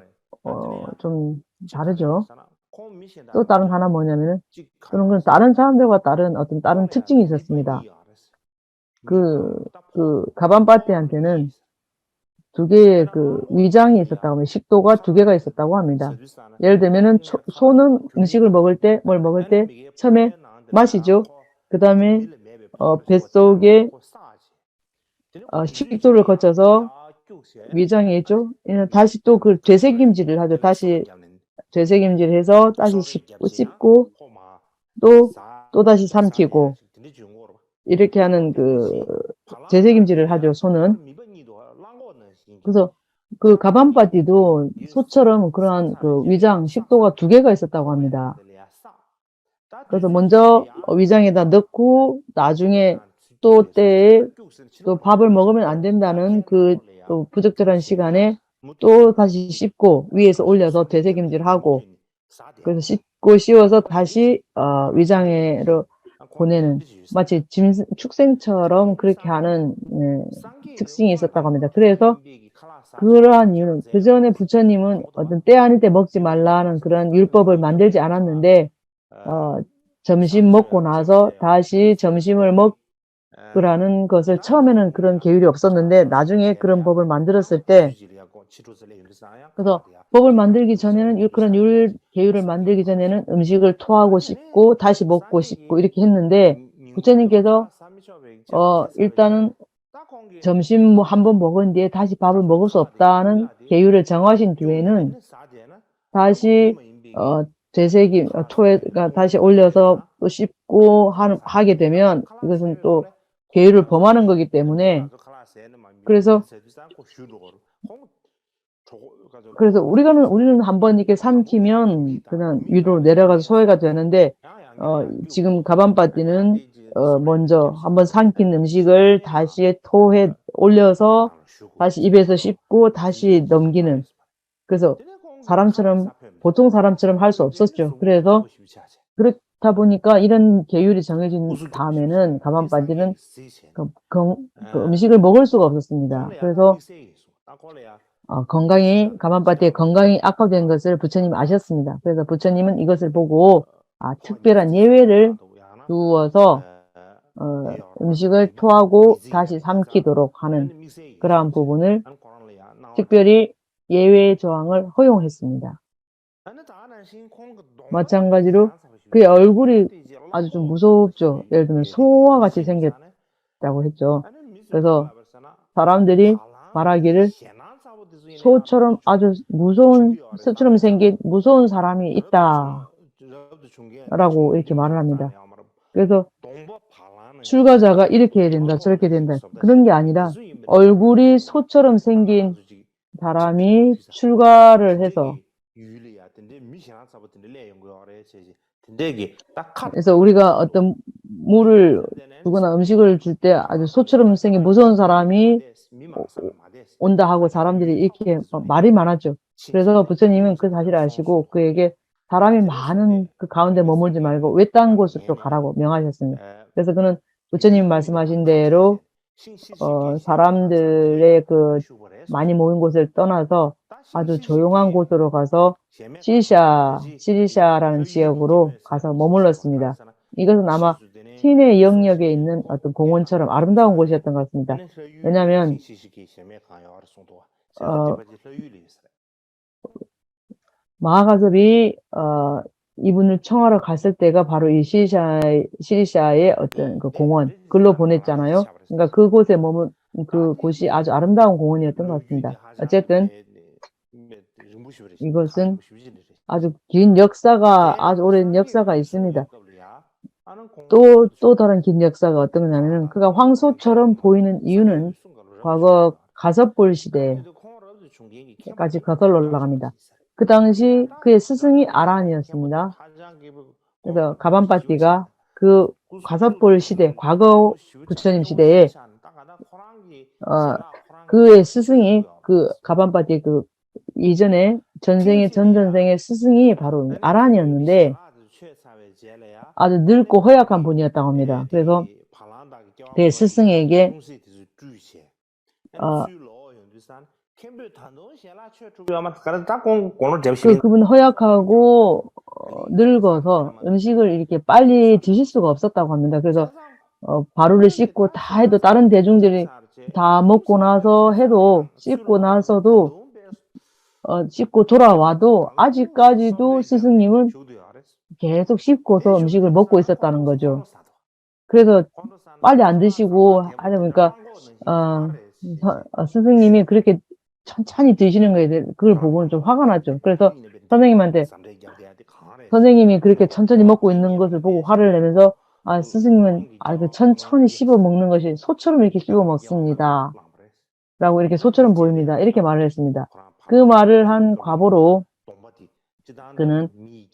좀 다르죠. 또 다른 하나 뭐냐면은 그런 건 다른 사람들과 다른 특징이 있었습니다. 그 가반바티한테는 두 개의 그 위장이 있었다고 합니다. 식도가 두 개가 있었다고 합니다. 예를 들면은 소는 음식을 먹을 때 뭘 먹을 때 처음에 마시죠. 그 다음에 뱃속에 식도를 거쳐서 위장이 있죠. 다시 또 그 되새김질을 하죠. 다시 되새김질을 해서 다시 씹고 또 다시 삼키고 이렇게 하는 그 되새김질을 하죠. 소는. 그래서 그 가반바티도 소처럼 그러한 그 위장 식도가 두 개가 있었다고 합니다. 그래서 먼저 위장에다 넣고 나중에 또 때에 또 밥을 먹으면 안 된다는 그 또 부적절한 시간에 또 다시 씹고 위에서 올려서 되새김질하고 그래서 씹고 씌워서 다시 위장에로 보내는 마치 축생처럼 그렇게 하는 특징이 있었다고 합니다. 그래서 그러한 이유는 그 전에 부처님은 어떤 때 아닐 때 먹지 말라는 그런 율법을 만들지 않았는데 점심 먹고 나서 다시 점심을 먹으라는 것을 처음에는 그런 계율이 없었는데 나중에 그런 법을 만들었을 때 그래서 법을 만들기 전에는 그런 계율을 만들기 전에는 음식을 토하고 씹고 다시 먹고 씹고 이렇게 했는데 부처님께서 일단은 점심 한 번 먹은 뒤에 다시 밥을 먹을 수 없다는 계율을 정하신 뒤에는 다시 되새김 토에가 다시 올려서 또 씹고 하게 되면 이것은 또 계율을 범하는 거기 때문에 그래서 우리는 한번 이렇게 삼키면 그냥 위로 내려가서 소화가 되는데 지금 가반바티는 먼저 한번 삼킨 음식을 다시 토에 올려서 다시 입에서 씹고 다시 넘기는 그래서 보통 사람처럼 할 수 없었죠. 그래서 그렇다 보니까 이런 계율이 정해진 다음에는 가반바티는 그 음식을 먹을 수가 없었습니다. 그래서 가반바티의 건강이 악화된 것을 부처님이 아셨습니다. 그래서 부처님은 이것을 보고 특별한 예외를 두어서 음식을 토하고 다시 삼키도록 하는 그러한 부분을 특별히 예외 조항을 허용했습니다. 마찬가지로 그의 얼굴이 아주 좀 무섭죠. 예를 들면 소와 같이 생겼다고 했죠. 그래서 사람들이 말하기를 소처럼 아주 소처럼 생긴 무서운 사람이 있다 라고 이렇게 말을 합니다. 그래서 출가자가 이렇게 해야 된다 저렇게 된다 그런 게 아니라 얼굴이 소처럼 생긴 사람이 출가를 해서 그래서 우리가 어떤 물을 주거나 음식을 줄 때 아주 소처럼 생긴 무서운 사람이 온다 하고 사람들이 이렇게 말이 많았죠. 그래서 부처님은 그 사실을 아시고 그에게 사람이 많은 그 가운데 머물지 말고 외딴 곳으로 가라고 명하셨습니다. 그래서 그는 부처님이 말씀하신 대로 사람들의 그 많이 모인 곳을 떠나서 아주 조용한 곳으로 가서 시리샤라는 지역으로 가서 머물렀습니다. 이것은 아마 시내 영역에 있는 어떤 공원처럼 아름다운 곳이었던 것 같습니다. 왜냐하면 마하가섭이 이분을 청하러 갔을 때가 바로 이 시리샤의 어떤 그 공원, 글로 보냈잖아요. 그러니까 그곳에 머문 그 곳이 아주 아름다운 공원이었던 것 같습니다. 어쨌든 이것은 아주 긴 역사가, 아주 오랜 역사가 있습니다. 또 다른 긴 역사가 어떤 거냐면은 그가 황소처럼 보이는 이유는 과거 가섭골 시대까지 거슬러 올라갑니다. 그 당시 그의 스승이 아란이었습니다. 그래서 가반바띠가 그 가섭골 시대, 과거 부처님 시대에 그의 스승이 그 가반바띠 그 이전에 전전생의 스승이 바로 아란이었는데 아주 늙고 허약한 분이었다고 합니다. 그래서 그의 스승에게 그분 허약하고 늙어서 음식을 이렇게 빨리 드실 수가 없었다고 합니다. 그래서 바루를 씻고 다 해도 다른 대중들이 다 먹고 나서 해도 씻고 나서도 씻고 돌아와도 아직까지도 스승님은 계속 씹고서 음식을 먹고 있었다는 거죠. 그래서 빨리 안 드시고 하다 보니까 스승님이 그렇게 천천히 드시는 거에 대해 그걸 보고는 좀 화가 났죠. 그래서 선생님이 그렇게 천천히 먹고 있는 것을 보고 화를 내면서 스승님은 그 천천히 씹어 먹는 것이 소처럼 이렇게 씹어 먹습니다. 라고 이렇게 소처럼 보입니다. 이렇게 말을 했습니다. 그 말을 한 과보로 그는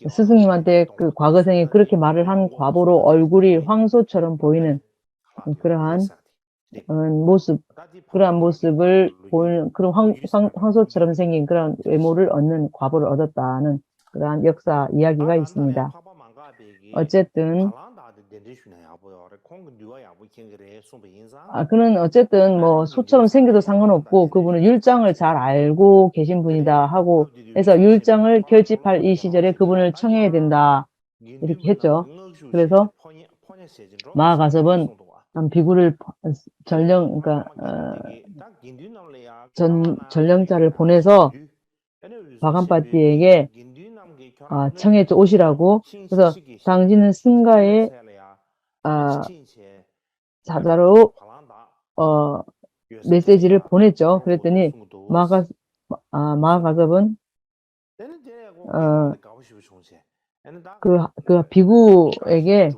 스승님한테 그 과거생에 그렇게 말을 한 과보로 얼굴이 황소처럼 보이는 그러한 모습을 보이는 그런 황소처럼 생긴 그런 외모를 얻는 과보를 얻었다는 그러한 역사 이야기가 있습니다. 어쨌든 그는 어쨌든 뭐 소처럼 생겨도 상관없고 그분은 율장을 잘 알고 계신 분이다 하고 해서 율장을 결집할 이 시절에 그분을 청해야 된다 이렇게 했죠. 그래서 마하가섭은 비구를 전령자를 보내서 바간바띠에게 청해 오시라고. 그래서 당신은 승가의 자자로 메시지를 보냈죠. 그랬더니 마하가섭은 그 비구에게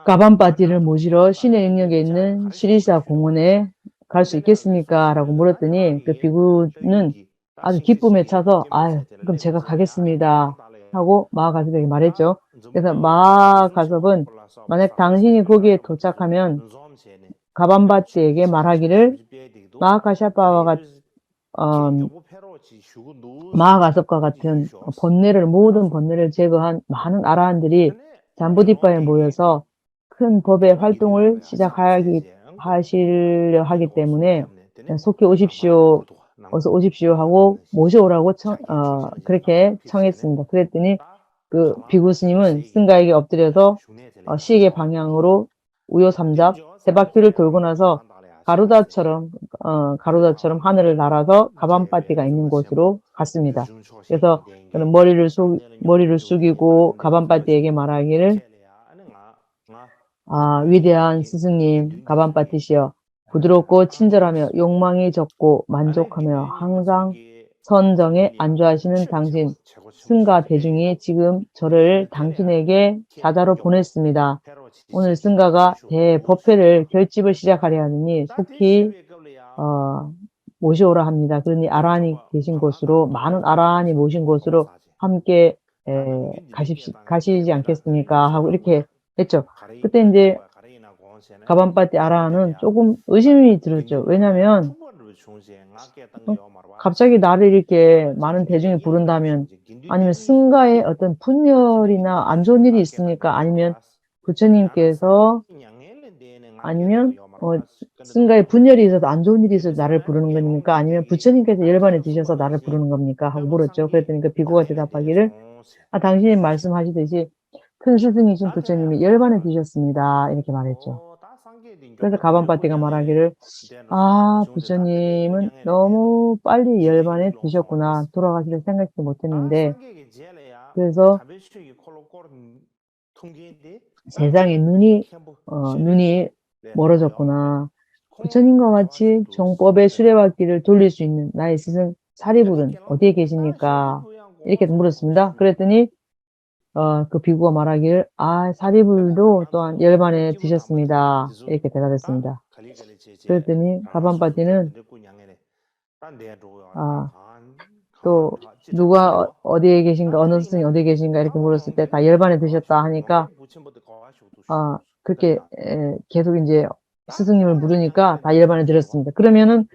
가반바띠를 모시러 신의 능력에 있는 시리사 공원에 갈 수 있겠습니까? 라고 물었더니 그 비구는 아주 기쁨에 차서 그럼 제가 가겠습니다 하고 마하가섭에게 말했죠. 그래서 마하가섭은 만약 당신이 거기에 도착하면 가반바띠에게 말하기를 마하가섭과 같은 모든 번뇌를 제거한 많은 아라한들이 잠부디바에 모여서 큰 법의 활동을 하시려 하기 때문에 속히 오십시오. 어서 오십시오 하고 모셔오라고 그렇게 청했습니다. 그랬더니 그 비구 스님은 승가에게 엎드려서 시계 방향으로 우요삼잡 세 바퀴를 돌고 나서 가루다처럼 하늘을 날아서 가반바띠가 있는 곳으로 갔습니다. 그래서 그는 머리를 숙이고 가반바띠에게 말하기를 위대한 스승님 가반바띠시여, 부드럽고 친절하며 욕망이 적고 만족하며 항상 선정에 안주하시는 당신 승가 대중이 지금 저를 당신에게 자자로 보냈습니다. 오늘 승가가 대법회를 결집을 시작하려 하느니 속히 모셔오라 합니다. 그러니 아라한이 계신 곳으로, 많은 아라한이 모신 곳으로 함께 가시지 않겠습니까? 하고 이렇게 했죠. 그때 이제 가반바띠 아라한은 조금 의심이 들었죠. 왜냐하면 갑자기 나를 이렇게 많은 대중이 부른다면, 아니면 승가의 어떤 분열이나 안 좋은 일이 있습니까? 아니면 부처님께서 승가의 분열이 있어서 안 좋은 일이 있어서 나를 부르는 겁니까? 아니면 부처님께서 열반에 드셔서 나를 부르는 겁니까? 하고 물었죠. 그랬더니 그 비구가 대답하기를 당신이 말씀하시듯이 큰 스승이신 부처님이 열반에 드셨습니다. 이렇게 말했죠. 그래서 가반바띠가 말하기를 부처님은 너무 빨리 열반에 드셨구나. 돌아가시를 생각지 못했는데, 그래서 세상에 눈이 멀어졌구나. 부처님과 같이 정법의 수레바퀴를 돌릴 수 있는 나의 스승 사리불은 어디에 계십니까? 이렇게 물었습니다. 그랬더니 그 비구가 말하기를 사리불도 또한 열반에 드셨습니다. 이렇게 대답했습니다. 그랬더니 가반바티는 또 누가 어디에 계신가, 어느 스승이 어디에 계신가 이렇게 물었을 때 다 열반에 드셨다 하니까 그렇게 계속 이제 스승님을 물으니까 다 열반에 드렸습니다. 그러면은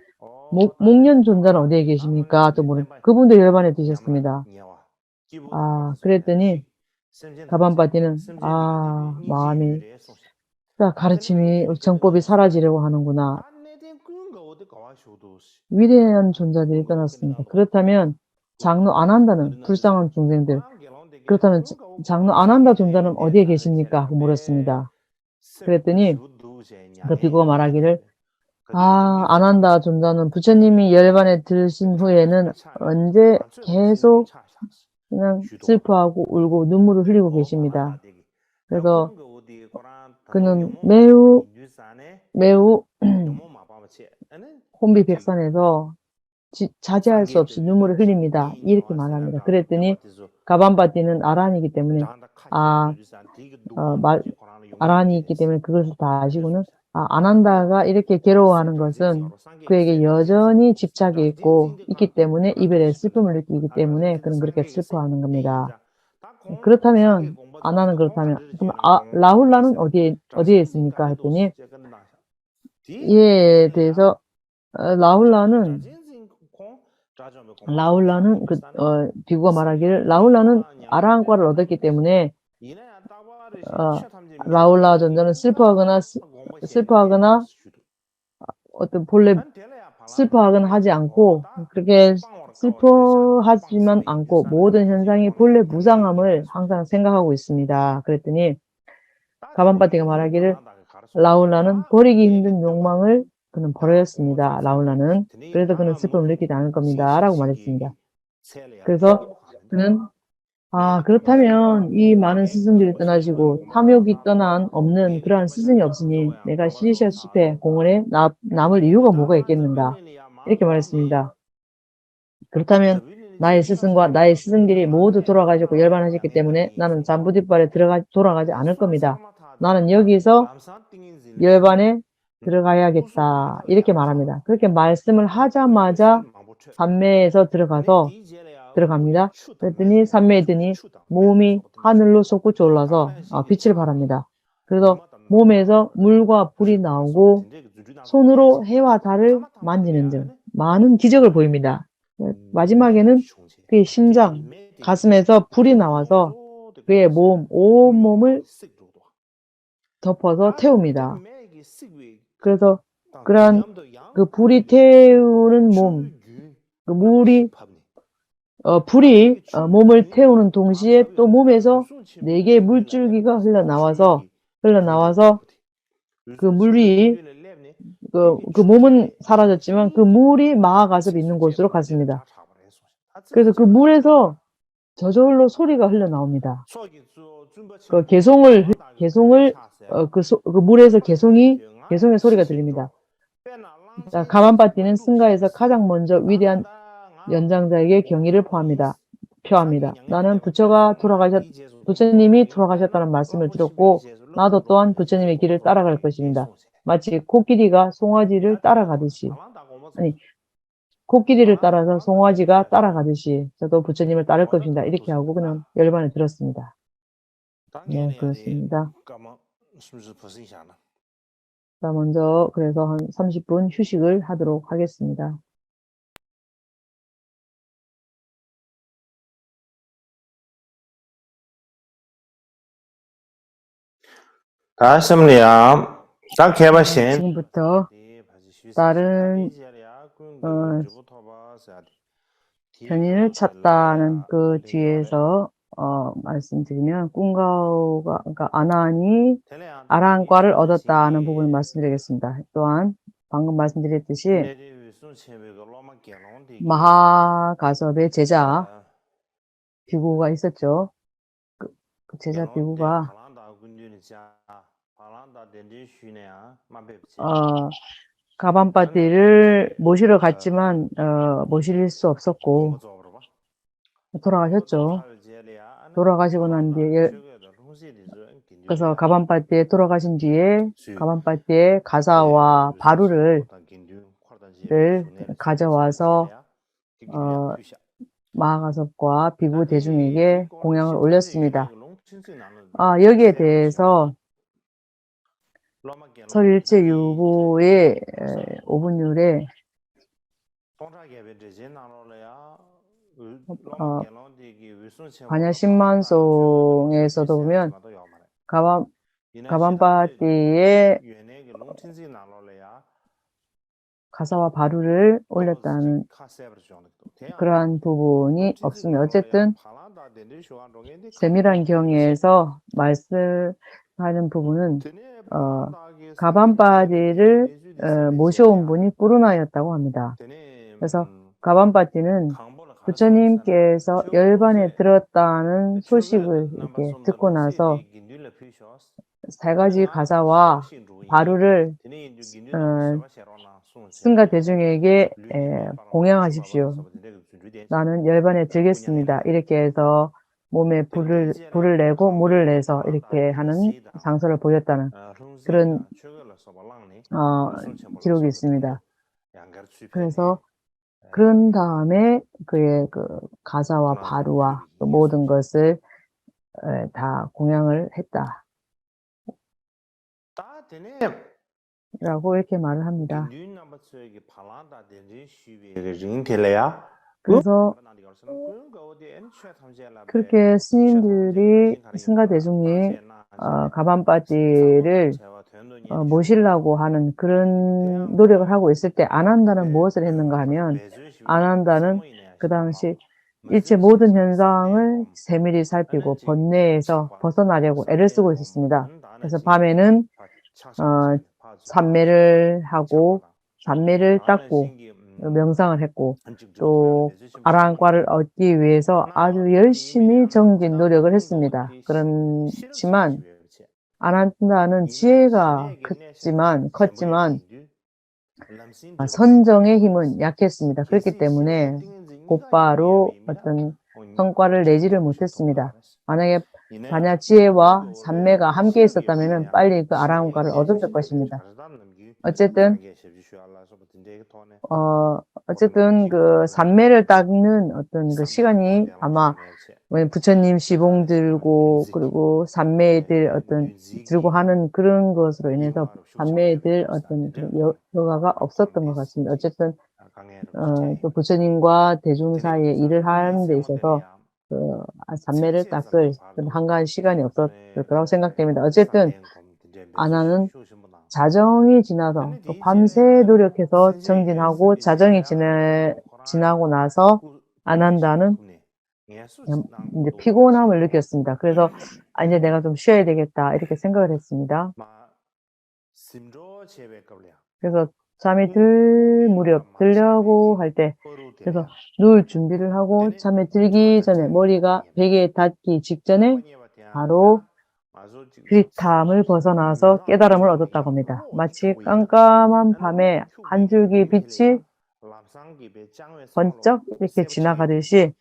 목련 존자는 어디에 계십니까? 또 그분도 열반에 드셨습니다. 그랬더니 가반바티는 마음이 가르침이 정법이 사라지려고 하는구나. 위대한 존자들이 떠났습니다. 그렇다면 장로 안 한다는 불쌍한 중생들, 그렇다면 장로 안 한다 존자는 어디에 계십니까? 하고 물었습니다. 그랬더니 그 비구가 말하기를 안 한다 존자는 부처님이 열반에 들으신 후에는 언제 계속 그냥 슬퍼하고 울고 눈물을 흘리고 계십니다. 그래서 그는 매우 혼비백산해서 자제할 수 없이 눈물을 흘립니다. 이렇게 말합니다. 그랬더니 가반바티는 아란이기 때문에 아란이 있기 때문에 그것을 다 아시고는 안한다가 이렇게 괴로워하는 것은 그에게 여전히 집착이 있기 때문에 이별의 슬픔을 느끼기 때문에 그는 그렇게 슬퍼하는 겁니다. 그렇다면 아나는 그렇다면 그럼 라훌라는 어디에 있습니까? 했더니 이에 대해서 라훌라는 비구가 말하기를 라훌라는 아라한과를 얻었기 때문에 라훌라 존자는 슬퍼하거나 어떤 본래 슬퍼하거나 하지 않고 그렇게 슬퍼하지만 않고 모든 현상이 본래 무상함을 항상 생각하고 있습니다. 그랬더니 가반바티가 말하기를 라훌라는 버리기 힘든 욕망을 그는 버렸습니다. 라훌라는. 그래서 그는 슬픔을 느끼지 않을 겁니다. 라고 말했습니다. 그래서 그는 그렇다면 이 많은 스승들이 떠나시고 탐욕이 없는 그러한 스승이 없으니 내가 시리샤 숲의 공원에 남을 이유가 뭐가 있겠는가 이렇게 말했습니다. 그렇다면 나의 스승과 나의 스승들이 모두 돌아가셨고 열반하셨기 때문에 나는 잠부뒷발에 돌아가지 않을 겁니다. 나는 여기서 열반에 들어가야겠다 이렇게 말합니다. 그렇게 말씀을 하자마자 산매에서 들어갑니다. 그랬더니 산매에 드니 몸이 하늘로 솟구쳐 올라서 빛을 발합니다. 그래서 몸에서 물과 불이 나오고 손으로 해와 달을 만지는 등 많은 기적을 보입니다. 마지막에는 그의 심장, 가슴에서 불이 나와서 그의 온 몸을 덮어서 태웁니다. 그래서 그러한 그 불이 태우는 몸, 그 불이 몸을 태우는 동시에 또 몸에서 4개의 물줄기가 흘러나와서 그 물이 그 몸은 사라졌지만 그 물이 마하가섭 있는 곳으로 갔습니다. 그래서 그 물에서 저절로 소리가 흘러나옵니다. 그 그 물에서 개송의 소리가 들립니다. 가만바티는 승가에서 가장 먼저 위대한 연장자에게 경의를 표합니다. 나는 부처님이 돌아가셨다는 말씀을 들었고 나도 또한 부처님의 길을 따라갈 것입니다. 마치 코끼리가 송아지를 따라가듯이 코끼리를 따라서 송아지가 따라가듯이 저도 부처님을 따를 것입니다. 이렇게 하고 그냥 열반을 들었습니다. 네, 그렇습니다. 자, 먼저 그래서 한 30분 휴식을 하도록 하겠습니다. 다음이야. 지금부터 다른 견인을 찾다는 그 뒤에서 말씀드리면 꿈가오가 그러니까 아나니 아라한과를 얻었다는 부분을 말씀드리겠습니다. 또한 방금 말씀드렸듯이 마하가섭의 제자 비구가 있었죠. 그 제자 비구가 가반바티를 모시러 갔지만 모실 수 없었고 돌아가셨죠. 돌아가시고 난 뒤에 그래서 가반바띠에 돌아가신 뒤에 가반바띠에 가사와 바루를 가져와서 마하가섭과 비구 대중에게 공양을 올렸습니다. 여기에 대해서 설일체 유보의 5분율에 반야신만송에서도 보면 가반바띠에 가사와 바루를 올렸다는 그러한 부분이 없습니다. 어쨌든 세밀한 경에서 말씀하는 부분은 가반바띠를 모셔온 분이 뿌르나였다고 합니다. 그래서 가반바띠는 부처님께서 열반에 들었다는 소식을 이렇게 듣고 나서 세 가지 가사와 바루를 승가 대중에게 공양하십시오. 나는 열반에 들겠습니다. 이렇게 해서 몸에 불을 내고 물을 내서 이렇게 하는 장소를 보였다는 그런 기록이 있습니다. 그래서 그런 다음에 그의 그 가사와 바루와 그 모든 것을 다 공양을 했다. 라고 이렇게 말을 합니다. 그래서 그렇게 스님들이 승가 대중이 가반바띠를 모시려고 하는 그런 노력을 하고 있을 때 안한다는 무엇을 했는가 하면 안한다는 그 당시 일체 모든 현상을 세밀히 살피고 번뇌에서 벗어나려고 애를 쓰고 있었습니다. 그래서 밤에는 삼매를 하고 삼매를 닦고 명상을 했고 또 아라한과를 얻기 위해서 아주 열심히 정진 노력을 했습니다. 그렇지만 아난다는 지혜가 컸지만 선정의 힘은 약했습니다. 그렇기 때문에 곧바로 어떤 성과를 내지를 못했습니다. 만약에 반야 지혜와 삼매가 함께 있었다면 빨리 그 아라한과를 얻었을 것입니다. 어쨌든 그 삼매를 닦는 어떤 그 시간이 아마 부처님 시봉 들고 그리고 삼매들 어떤 들고 하는 그런 것으로 인해서 삼매들 어떤 여가가 없었던 것 같습니다. 어쨌든 또 부처님과 대중 사이에 일을 하는 데 있어서 그 삼매를 닦을 한가한 시간이 없었을 거라고 생각됩니다. 어쨌든 아나는 자정이 지나서 또 밤새 노력해서 정진하고 자정이 지나고 나서 아난다는 이제 피곤함을 느꼈습니다. 그래서 이제 내가 좀 쉬어야 되겠다 이렇게 생각을 했습니다. 그래서 잠이 들 무렵 들려고 할 때 그래서 누울 준비를 하고 잠에 들기 전에 머리가 베개에 닿기 직전에 바로 흐릿함을 벗어나서 깨달음을 얻었다고 합니다. 마치 깜깜한 밤에 한 줄기 빛이 번쩍 이렇게 지나가듯이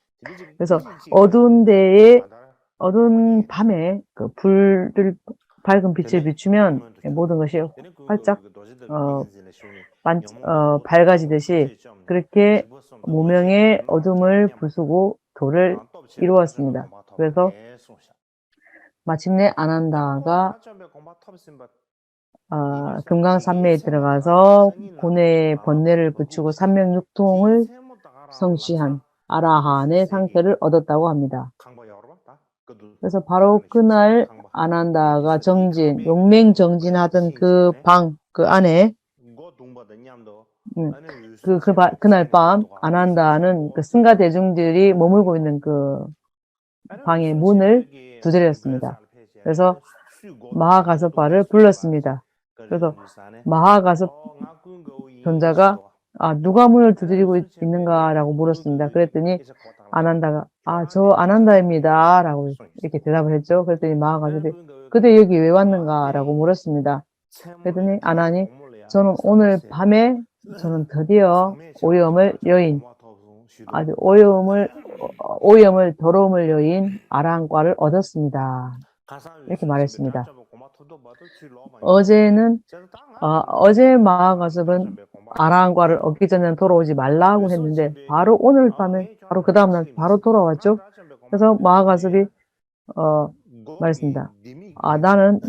그래서 어두운 밤에 그 밝은 빛을 비추면 모든 것이 활짝 밝아지듯이 그렇게 무명의 어둠을 부수고 도를 이루었습니다. 그래서 마침내 아난다가 금강산매에 들어가서 고뇌의 번뇌를 부추고 삼명육통을 성취한 아라한의 상태를 얻었다고 합니다. 그래서 바로 그날 아난다가 용맹정진하던 그 방, 그 안에 그날 밤 아난다는 그 승가 대중들이 머물고 있는 그 방의 문을 두드렸습니다. 그래서 마하가섭파를 불렀습니다. 그래서 마하가섭 존자가 누가 문을 두드리고 있는가라고 물었습니다. 그랬더니 아난다가 저 아난다입니다 라고 이렇게 대답을 했죠. 그랬더니 마하가섭이 그대 여기 왜 왔는가라고 물었습니다. 그랬더니 아난이 저는 오늘 밤에 저는 드디어 오염을 아주 오염을 오염을 더러움을 여인 아랑과를 얻었습니다. 이렇게 말했습니다. 어제 마하가섭은 아랑과를 얻기 전에는 돌아오지 말라고 했는데 바로 오늘 밤에 바로 그 다음날 바로 돌아왔죠. 그래서 마하가섭이 말했습니다. 나는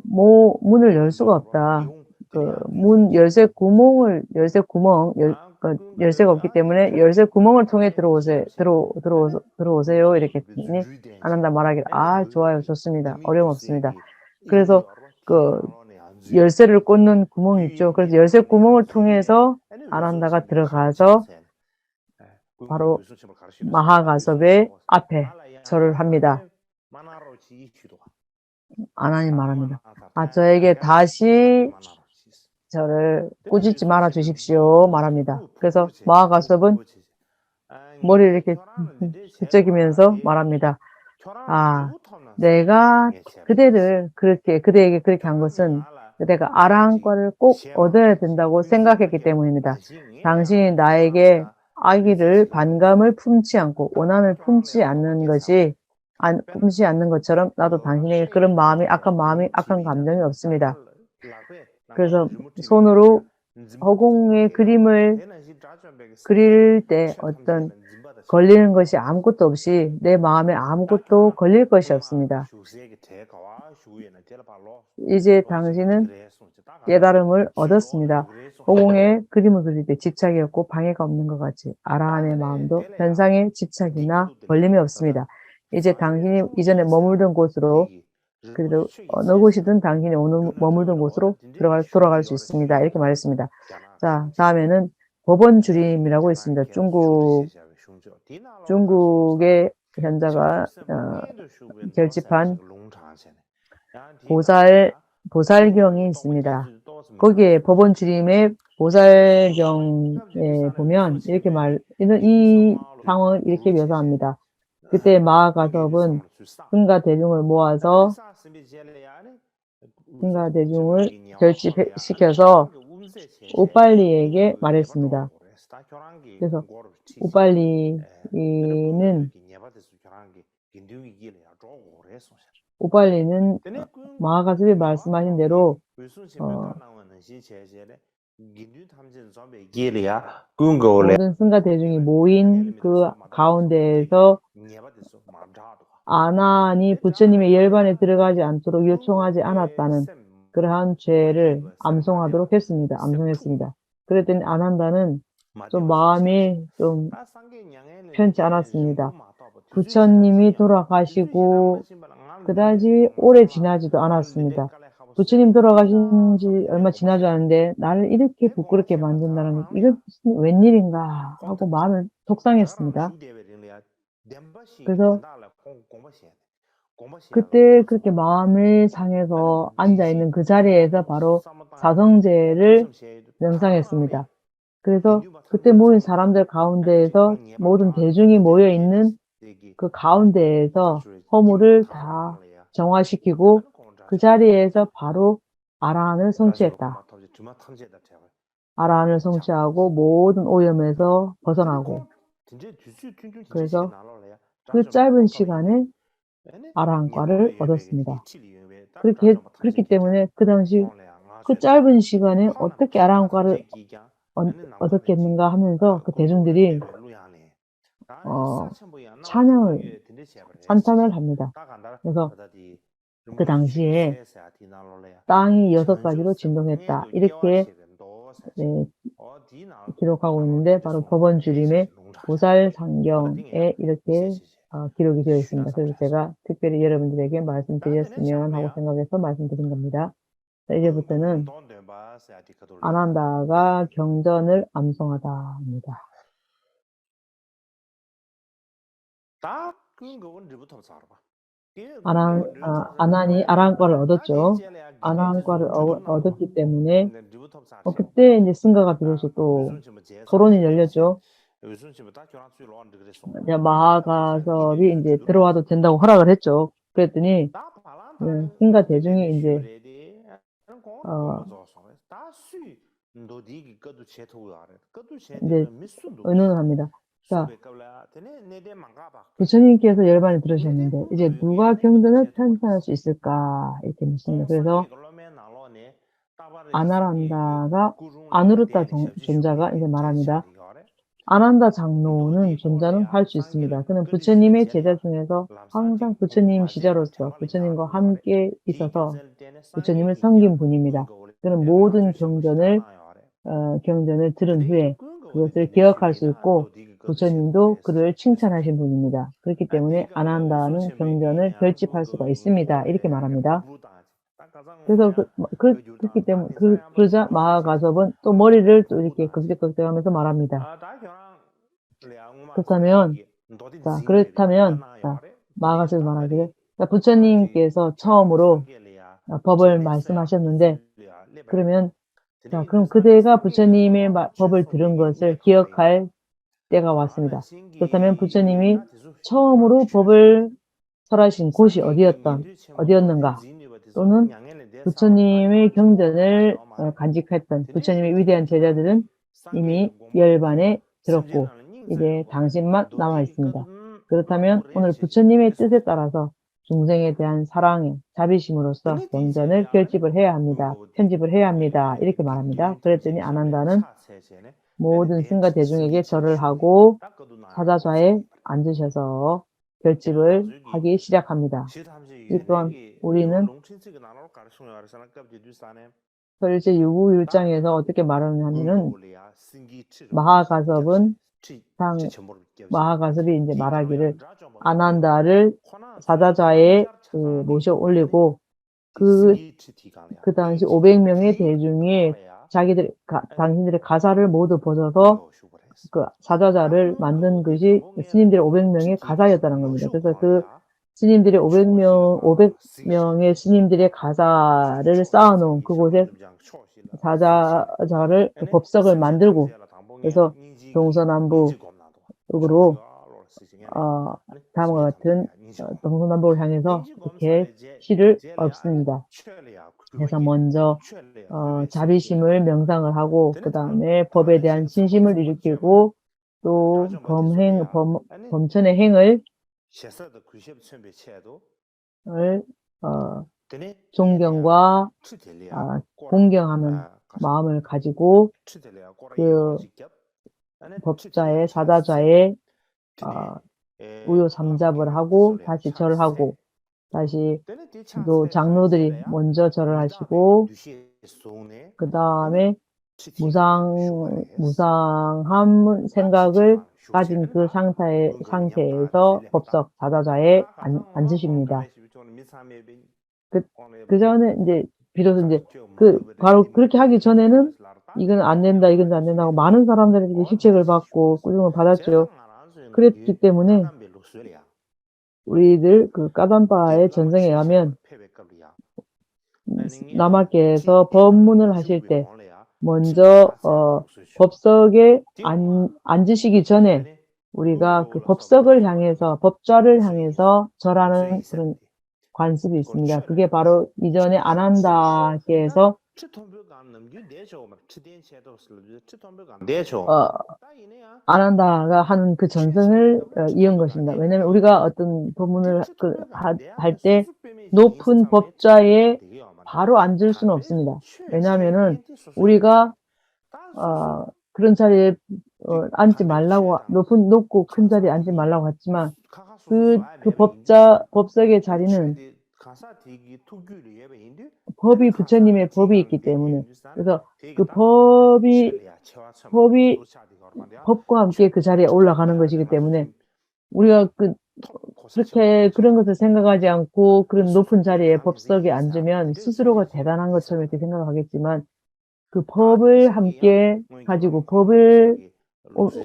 문을 열 수가 없다. 그 문 열쇠 열쇠가 없기 때문에 열쇠 구멍을 통해 들어오세요. 이렇게 했더니 안 한다 말하기를 좋아요, 좋습니다. 어려움 없습니다. 그래서 그 열쇠를 꽂는 구멍이 있죠. 그래서 열쇠 구멍을 통해서 아난다가 들어가서 바로 마하가섭의 앞에 절을 합니다. 아난이 말합니다. 저에게 다시 저를 꾸짖지 말아 주십시오. 말합니다. 그래서 마하가섭은 머리를 이렇게 뒤적이면서 말합니다. 내가 그대에게 그렇게 한 것은 그대가 아랑과를 꼭 얻어야 된다고 생각했기 때문입니다. 당신이 나에게 악의를 반감을 품지 않고 원한을 품지 않는 것처럼 나도 당신에게 그런 악한 감정이 없습니다. 그래서 손으로 허공의 그림을 그릴 때 어떤 걸리는 것이 아무것도 없이 내 마음에 아무것도 걸릴 것이 없습니다. 이제 당신은 깨달음을 얻었습니다. 허공에 그림을 그릴 때 집착이 없고 방해가 없는 것 같이 아라한의 마음도 현상에 집착이나 걸림이 없습니다. 이제 당신이 이전에 머물던 곳으로 그래도 어느 곳이든 당신이 머물던 곳으로 돌아갈 수 있습니다. 이렇게 말했습니다. 자, 다음에는 법원 주림이라고 있습니다. 중국의 현자가 결집한 보살경이 있습니다. 거기에 법원 주림의 보살경에 보면 이 상황을 이렇게 묘사합니다. 그때 마하가섭은 승가 대중을 모아서 승가 대중을 결집시켜서 우빨리에게 말했습니다. 그래서 우빨리는 마하가섭이 말씀하신 대로 모든 승가 대중이 모인 그 가운데에서 아난이 부처님의 열반에 들어가지 않도록 요청하지 않았다는 그러한 죄를 암송했습니다. 그랬더니 아난다는 좀 마음이 좀 편치 않았습니다. 부처님이 돌아가시고 그다지 오래 지나지도 않았습니다. 부처님 돌아가신 지 얼마 지나지 않았는데 나를 이렇게 부끄럽게 만든다는 이건 웬일인가 하고 마음을 속상했습니다. 그래서 그때 그렇게 마음을 상해서 앉아있는 그 자리에서 바로 사성제를 명상했습니다. 그래서 그때 모인 사람들 가운데에서 모든 대중이 모여있는 그 가운데에서 허물을 다 정화시키고 그 자리에서 바로 아라한을 성취했다. 아라한을 성취하고 모든 오염에서 벗어나고 그래서 그 짧은 시간에 아라한과를 얻었습니다. 그렇기 때문에 그 당시 그 짧은 시간에 어떻게 아라한과를 얻었겠는가 하면서 그 대중들이 찬탄을 합니다. 그래서 그 당시에 땅이 6가지로 진동했다. 이렇게 기록하고 있는데 바로 법원 주림의 보살상경에 이렇게 기록이 되어 있습니다. 그래서 제가 특별히 여러분들에게 말씀드렸으면 하고 생각해서 말씀드린 겁니다. 자, 이제부터는 아난다가 경전을 암송하다입니다. 아난이 아라한과를 얻었죠. 아라한과를 얻었기 때문에 그때 이제 승가가 비로소 또 토론이 열렸죠. 마하가섭이 이제 들어와도 된다고 허락을 했죠. 그랬더니 승가 대중이 이제 의논을 합니다. 자, 부처님께서 열반을 들으셨는데 이제 누가 경전을 편찬할 수 있을까 이렇게 묻습니다. 그래서 아나란다가 아누르타 존자가 이제 말합니다. 아난다 장로는 존자는 할 수 있습니다. 그는 부처님의 제자 중에서 항상 부처님 시자로서 부처님과 함께 있어서 부처님을 섬긴 분입니다. 그는 모든 경전을 들은 후에 그것을 기억할 수 있고 부처님도 그를 칭찬하신 분입니다. 그렇기 때문에 아난다는 경전을 결집할 수가 있습니다. 이렇게 말합니다. 그래서 그렇기 때문에 그러자 마하가섭은 또 머리를 또 이렇게 긁적긁적하면서 말합니다. 그렇다면 마하가섭이 말하기를 부처님께서 처음으로 법을 말씀하셨는데 그러면 그럼 그대가 부처님의 법을 들은 것을 기억할 때가 왔습니다. 그렇다면 부처님이 처음으로 법을 설하신 곳이 어디였는가? 또는 부처님의 경전을 간직했던 부처님의 위대한 제자들은 이미 열반에 들었고 이제 당신만 남아 있습니다. 그렇다면 오늘 부처님의 뜻에 따라서 중생에 대한 사랑의 자비심으로써 경전을 결집을 해야 합니다. 편집을 해야 합니다. 이렇게 말합니다. 그랬더니 아난다는 모든 승가 대중에게 절을 하고 사자좌에 앉으셔서 결집을 하기 시작합니다. 이 또한 우리는 설제 유구 율장에서 어떻게 말하냐면은 마하가섭이 이제 말하기를 아난다를 사자좌에 모셔 올리고 그 당시 500명의 대중이 당신들의 가사를 모두 벗어서 그 사자자를 만든 것이 스님들의 500명의 가사였다는 겁니다. 그래서 그 스님들의 500명의 스님들의 가사를 쌓아놓은 그곳에 사자자를 법석을 만들고 그래서 동서남북으로 다음과 같은 동서남북을 향해서 이렇게 시를 읊습니다. 그래서 먼저 자비심을 명상을 하고 그 다음에 법에 대한 신심을 일으키고 또 범천의 행을 존경과 공경하는 마음을 가지고 그 법자의 사자좌에 우요 삼잡을 하고 다시 절을 하고 다시 또 장로들이 먼저 절을 하시고 그 다음에 무상함 생각을 가진 그 상태에서 법석 사자좌에 앉으십니다. 그 전에 이제 비로소 이제 바로 그렇게 하기 전에는 이건 안 된다, 이건 안 된다고 많은 사람들에게 실책을 받고 꾸중을 받았죠. 그랬기 때문에 우리들 그 까담바의 전성에 의하면 남학계에서 법문을 하실 때 먼저 법석에 앉으시기 전에 우리가 그 법석을 향해서 법좌를 향해서 절하는 그런 관습이 있습니다. 그게 바로 이전에 아난다께서 아난다가 하는 그 전승을 이은 것입니다. 왜냐하면 우리가 어떤 법문을 할 때 높은 법좌에 바로 앉을 수는 없습니다. 왜냐하면은 우리가 그런 자리에 앉지 말라고 높고 큰 자리에 앉지 말라고 했지만 그 법석의 자리는 법이 부처님의 법이 있기 때문에 그래서 그 법과 함께 그 자리에 올라가는 것이기 때문에 우리가 그렇게 그런 것을 생각하지 않고 그런 높은 자리에 법석에 앉으면 스스로가 대단한 것처럼 이렇게 생각하겠지만 그 법을 함께 가지고 법을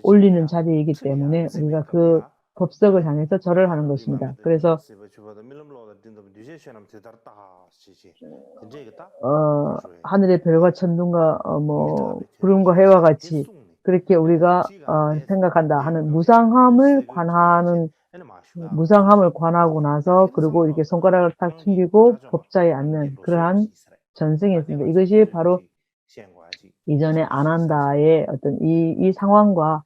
올리는 자리이기 때문에 우리가 그 법석을 향해서 절을 하는 것입니다. 그래서 하늘의 별과 천둥과 구름과 해와 같이 그렇게 우리가 생각한다 하는 무상함을 관하고 나서 그리고 이렇게 손가락을 탁 숨기고 법자에 앉는 그러한 전승이 있습니다. 이것이 바로 이전에 아난다의 어떤 이 상황과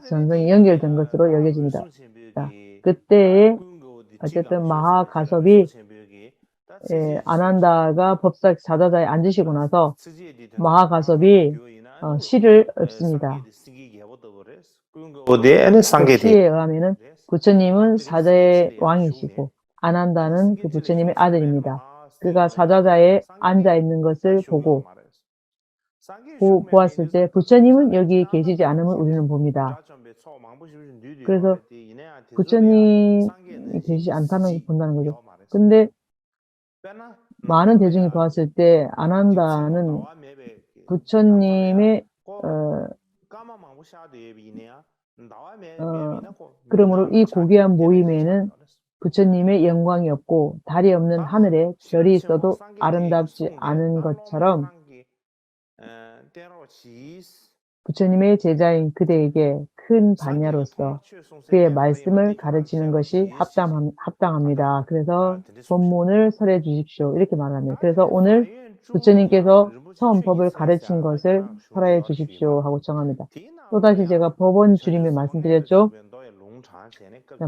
전성이 연결된 것으로 여겨집니다. 자, 그때에 어쨌든 마하가섭이 아난다가 법사 사자자에 앉으시고 나서 마하가섭이 시를 읊습니다. 그 시에 의하면은 부처님은 사자의 왕이시고 아난다는 그 부처님의 아들입니다. 그가 사자자에 앉아 있는 것을 보고 보았을 때 부처님은 여기 계시지 않음을 우리는 봅니다. 그래서 부처님이 계시지 않다는 걸 본다는 거죠. 근데 많은 대중이 보았을 때 아난다는 부처님의 그러므로 이 고귀한 모임에는 부처님의 영광이 없고 달이 없는 하늘에 별이 있어도 아름답지 않은 것처럼 부처님의 제자인 그대에게 큰 반야로서 그의 말씀을 가르치는 것이 합당합니다. 그래서 본문을 설해 주십시오. 이렇게 말합니다. 그래서 오늘 부처님께서 처음 법을 가르친 것을 설해 주십시오 하고 정합니다. 또다시 제가 법원 주림을 말씀드렸죠.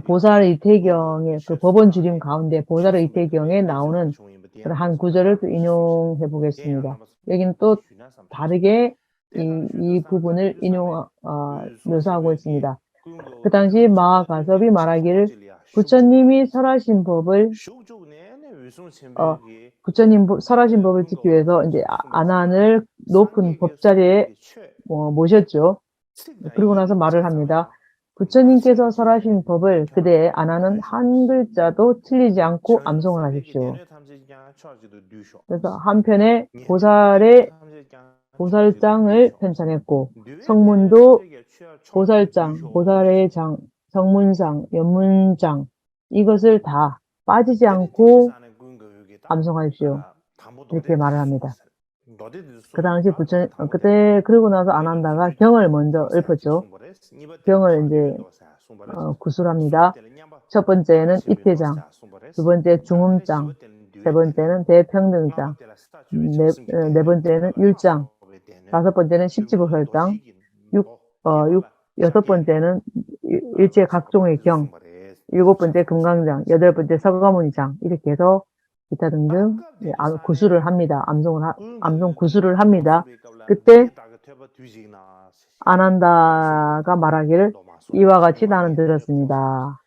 보살 의태경의 그 법원 주림 가운데 보살 의태경에 나오는 한 구절을 또 인용해 보겠습니다. 여기는 또 다르게 이 부분을 묘사하고 있습니다. 그 당시 마하가섭이 말하기를 부처님이 설하신 법을 지키기 위해서 이제 아난을 높은 법자리에 모셨죠. 그리고 나서 말을 합니다. 부처님께서 설하신 법을 그대의 아난은 한 글자도 틀리지 않고 암송을 하십시오. 그래서 한편에 보살장을 편찬했고 성문도 보살장, 보살의 장, 성문상, 연문장 이것을 다 빠지지 않고 암송하십시오. 이렇게 말을 합니다. 그 당시 그때 그러고 나서 아난다가 경을 먼저 읊었죠. 경을 이제 구술합니다. 첫 번째는 이태장, 두 번째 중음장, 세 번째는 대평등장, 네 번째는 율장, 다섯 번째는 십지보살장, 여섯 번째는 일체 각종의 경, 일곱 번째 금강장, 여덟 번째 서가모니장 이렇게 해서 기타 등등 구술을 합니다. 암송 구술을 합니다. 그때 아난다가 말하기를 이와 같이 나는 들었습니다.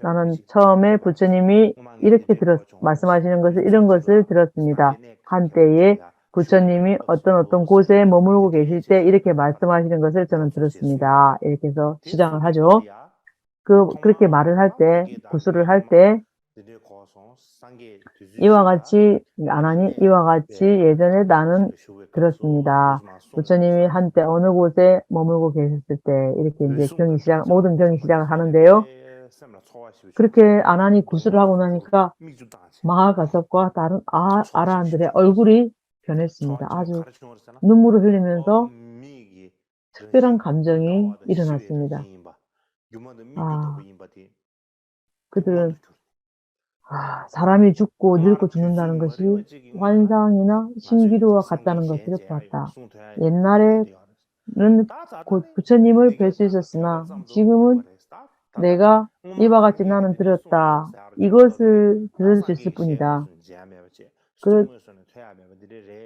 나는 처음에 부처님이 이렇게 말씀하시는 것을 이런 것을 들었습니다. 한때에 부처님이 어떤 곳에 머물고 계실 때 이렇게 말씀하시는 것을 저는 들었습니다. 이렇게 해서 주장을 하죠. 그렇게 말을 할 때, 구술을 할 때, 아난이 이와 같이 예전에 나는 들었습니다. 부처님이 한때 어느 곳에 머물고 계셨을 때, 이렇게 이제 모든 경이 시작을 하는데요. 그렇게 아난이 구술을 하고 나니까 마하가섭과 다른 아라한들의 얼굴이 변했습니다. 아주 눈물을 흘리면서 특별한 감정이 일어났습니다. 그들은 사람이 죽고 늙고 죽는다는 것이 환상이나 신기루와 같다는 것을 보았다. 옛날에는 곧 부처님을 뵐 수 있었으나 지금은 내가 이와 같이 나는 들었다. 이것을 들을 수 있을 뿐이다.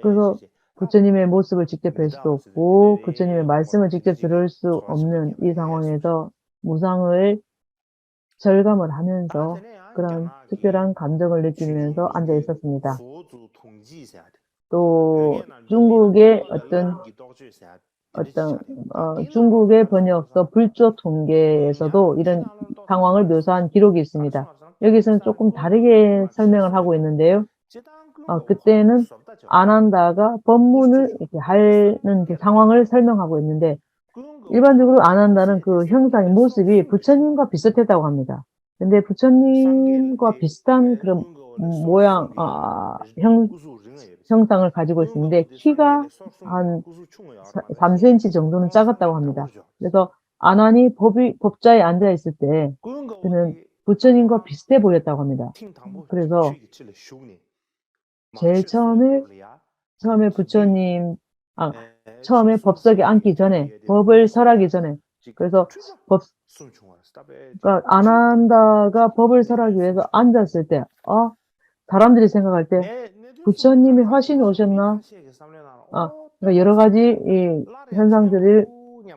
그래서 부처님의 모습을 직접 뵐 수도 없고 부처님의 말씀을 직접 들을 수 없는 이 상황에서 무상을 절감을 하면서 그런 특별한 감정을 느끼면서 앉아 있었습니다. 또 중국의 중국의 번역서 불조 통계에서도 이런 상황을 묘사한 기록이 있습니다. 여기서는 조금 다르게 설명을 하고 있는데요. 그때는 아난다가 법문을 이렇게 하는 그 상황을 설명하고 있는데 일반적으로 아난다는 그 형상의 모습이 부처님과 비슷했다고 합니다. 근데 부처님과 비슷한 그런 모양, 형상을 가지고 있는데 키가 한 3cm 정도는 작았다고 합니다. 그래서 아난이 법자에 앉아 있을 때 그는 부처님과 비슷해 보였다고 합니다. 그래서 제일 처음에 처음에 법석에 앉기 전에 법을 설하기 전에 그래서 그러니까 아난다가 법을 설하기 위해서 앉았을 때, 사람들이 생각할 때 부처님이 화신이 오셨나? 그러니까 여러 가지 이 현상들을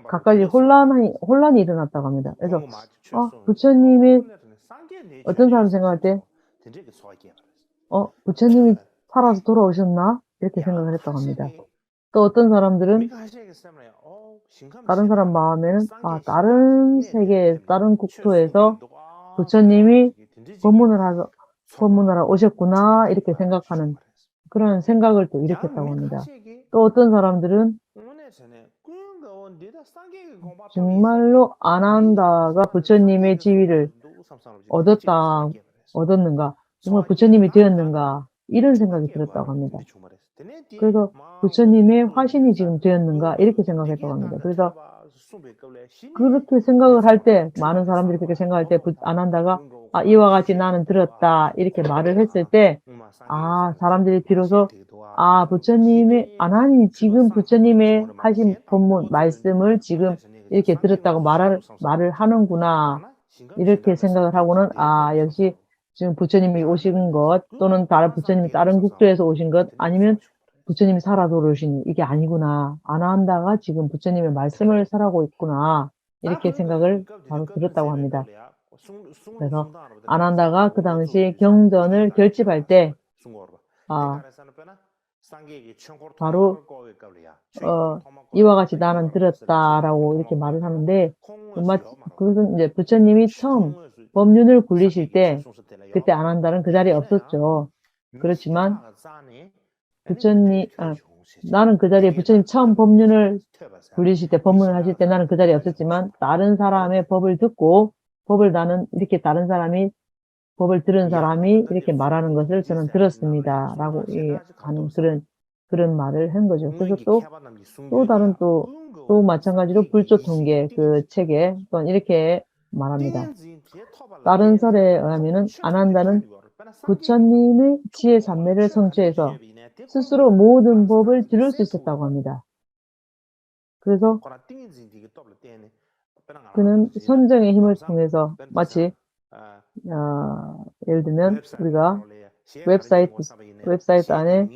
갖가지 혼란이 일어났다고 합니다. 그래서 부처님이 어떤 사람 생각할 때 부처님이 살아서 돌아오셨나? 이렇게 생각을 했다고 합니다. 또 어떤 사람들은 다른 사람 마음에는 다른 세계, 다른 국토에서 부처님이 법문하러 오셨구나 이렇게 생각하는 그런 생각을 또 일으켰다고 합니다. 또 어떤 사람들은 정말로 아난다가 부처님의 지위를 얻었는가? 정말 부처님이 되었는가? 이런 생각이 들었다고 합니다. 그래서 부처님의 화신이 지금 되었는가? 이렇게 생각했다고 합니다. 그래서 그렇게 생각을 할 때, 많은 사람들이 그렇게 생각할 때, 아난다가, 이와 같이 나는 들었다. 이렇게 말을 했을 때, 사람들이 비로소, 아난이 지금 부처님의 하신 법문, 말씀을 지금 이렇게 들었다고 말을 하는구나. 이렇게 생각을 하고는, 역시 지금 부처님이 오신 것, 또는 부처님이 다른 국도에서 오신 것, 아니면 부처님이 살아 돌아오신 이게 아니구나. 아난다가 지금 부처님의 말씀을 설하고 있구나. 이렇게 생각을 바로 들었다고 합니다. 그래서 아난다가 그 당시 경전을 결집할 때 바로 이와 같이 나는 들었다라고 이렇게 말을 하는데 그것은 이제 부처님이 처음 법륜을 굴리실 때 그때 아난다는 그 자리에 없었죠. 그렇지만 나는 그 자리에 부처님 처음 법륜을 굴리실 때, 법문을 하실 때 나는 그 자리에 없었지만, 다른 사람의 법을 듣고, 이렇게 다른 사람이, 법을 들은 사람이 이렇게 말하는 것을 저는 들었습니다. 라고 하는 그런 말을 한 거죠. 그래서 또 마찬가지로 불조통계 그 책에 또한 이렇게 말합니다. 다른 설에 의하면은, 아난다는 부처님의 지혜 삼매를 성취해서 스스로 모든 법을 들을 수 있었다고 합니다. 그래서 그는 선정의 힘을 통해서 마치 예를 들면 우리가 웹사이트 안에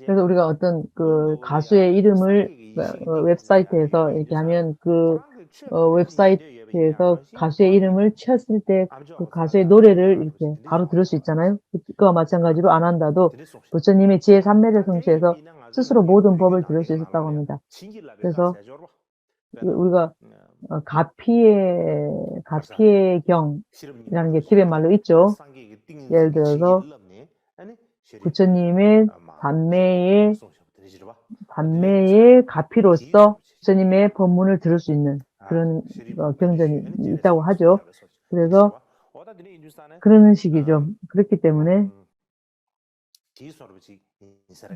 그래서 우리가 어떤 그 가수의 이름을 웹사이트에서 이렇게 하면 그 웹사이트에서 가수의 이름을 치었을 때 그 가수의 노래를 이렇게 바로 들을 수 있잖아요. 그와 마찬가지로 아난다도 부처님의 지혜 삼매를 성취해서 스스로 모든 법을 들을 수 있었다고 합니다. 그래서 우리가 가피의 경이라는 게 티베트 말로 있죠. 예를 들어서 부처님의 단매의 가피로서 부처님의 법문을 들을 수 있는 그런 경전이 있다고 하죠. 그래서 그런 식이죠. 그렇기 때문에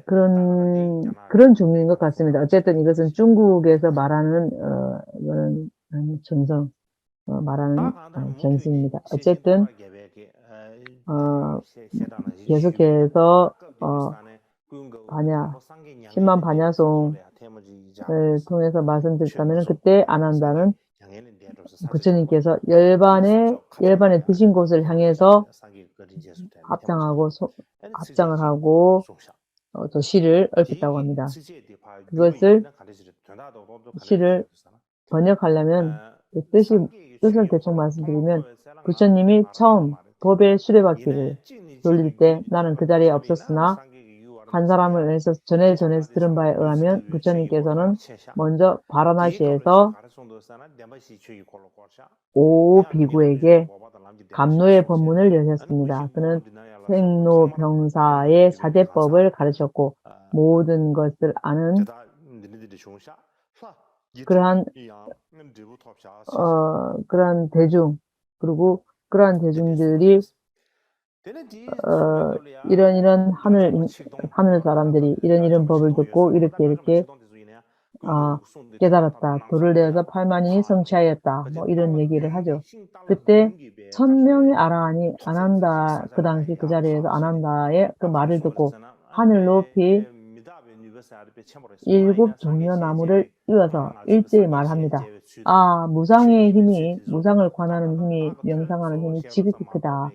그런 종류인 것 같습니다. 어쨌든 이것은 중국에서 말하는 이거는 전성 말하는 전승입니다. 어쨌든 계속해서 십만 반야송을 통해서 말씀드렸다면 그때 아난다는 부처님께서 열반에 드신 곳을 향해서 합장을 하고 또 시를 읊었다고 합니다. 그것을 시를 번역하려면 그 뜻을 대충 말씀드리면 부처님이 처음 법의 수레바퀴를 돌릴 때 나는 그 자리에 없었으나 한 사람을 위해서 전해서 들은 바에 의하면 부처님께서는 먼저 바라나시에서 5 비구에게 감노의 법문을 여셨습니다. 그는 생로병사의 사제법을 가르쳤고 모든 것을 아는 그러한 그리고 그러한 대중들이 이런 하늘 사람들이 이런 법을 듣고 이렇게 깨달았다. 도를 내어서 8만인이 성취하였다. 뭐 이런 얘기를 하죠. 그때 1000명의 아라한이 아난다 그 당시 그 자리에서 아난다의 그 말을 듣고 하늘 높이 일곱 종려나무를 이어서 일제히 말합니다. 아, 무상의 힘이, 무상을 관하는 힘이, 명상하는 힘이 지극히 크다.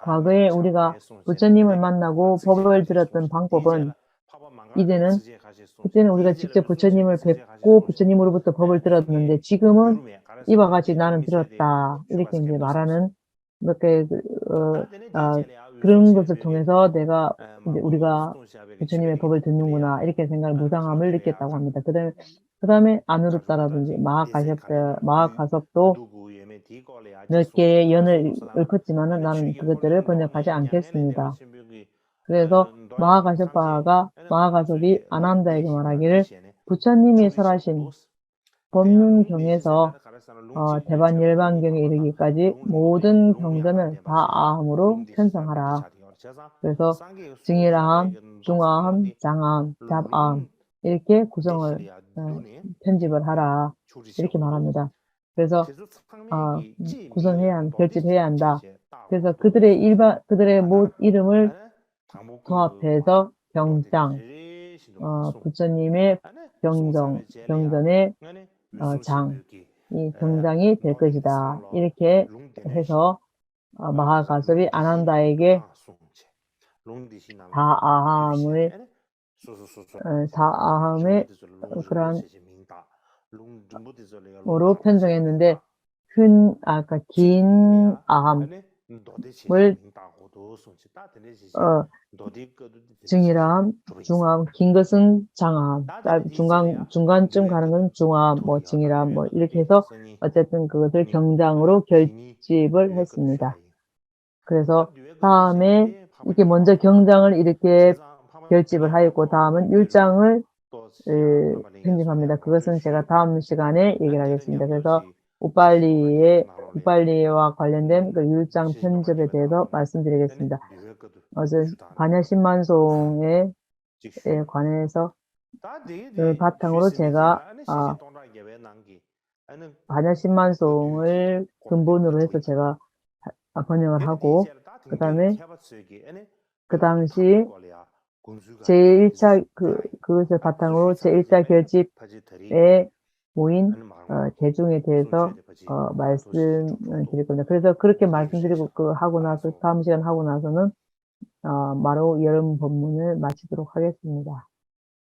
과거에 우리가 부처님을 만나고 법을 들었던 방법은 이제는 그때는 우리가 직접 부처님을 뵙고 부처님으로부터 법을 들었는데 지금은 이와 같이 나는 들었다. 이렇게 이제 말하는 이렇게 그런 것을 통해서 내가 이제 우리가 부처님의 법을 듣는구나 이렇게 생각을 무상함을 느꼈다고 합니다. 그다음에 아누르타라든지 마하가섭도 몇 개의 연을 읊었지만은 나는 그것들을 번역하지 않겠습니다. 그래서 마하가섭이 아난다에게 말하기를 부처님이 설하신 법륜경에서 대반열반경에 이르기까지 모든 경전을 다 아함으로 편성하라. 그래서 증일아함, 중아함, 장아함, 잡아함 이렇게 구성을 편집을 하라 이렇게 말합니다. 그래서 결집해야 한다. 그래서 그들의 이름을 도합해서 경장, 부처님의 경전의 장, 이 경장이 될 것이다. 이렇게 해서 마하가섭이 아난다에게 다아함의 그런 으로 편성했는데 긴 아함을 증이람, 중암, 긴 것은 장암, 중간쯤 가는 것은 중암, 증이람, 이렇게 해서 어쨌든 그것을 경장으로 결집을 했습니다. 그래서 다음에 이렇게 먼저 경장을 이렇게 결집을 하였고 다음은 율장을 편집합니다. 그것은 제가 다음 시간에 얘기를 하겠습니다. 그래서 우빨리와 관련된 그 율장 편집에 대해서 말씀드리겠습니다. 어제 반야신만송에 관해서 그 바탕으로 제가 반야신만송을 근본으로 해서 제가 번역을 하고 그 다음에 그 당시 제1차 그것을 바탕으로 제1차 결집에 모인 대중에 대해서 말씀을 드릴 겁니다. 그래서 그렇게 말씀드리고 하고 나서 다음 시간 하고 나서는 바로 여름 법문을 마치도록 하겠습니다.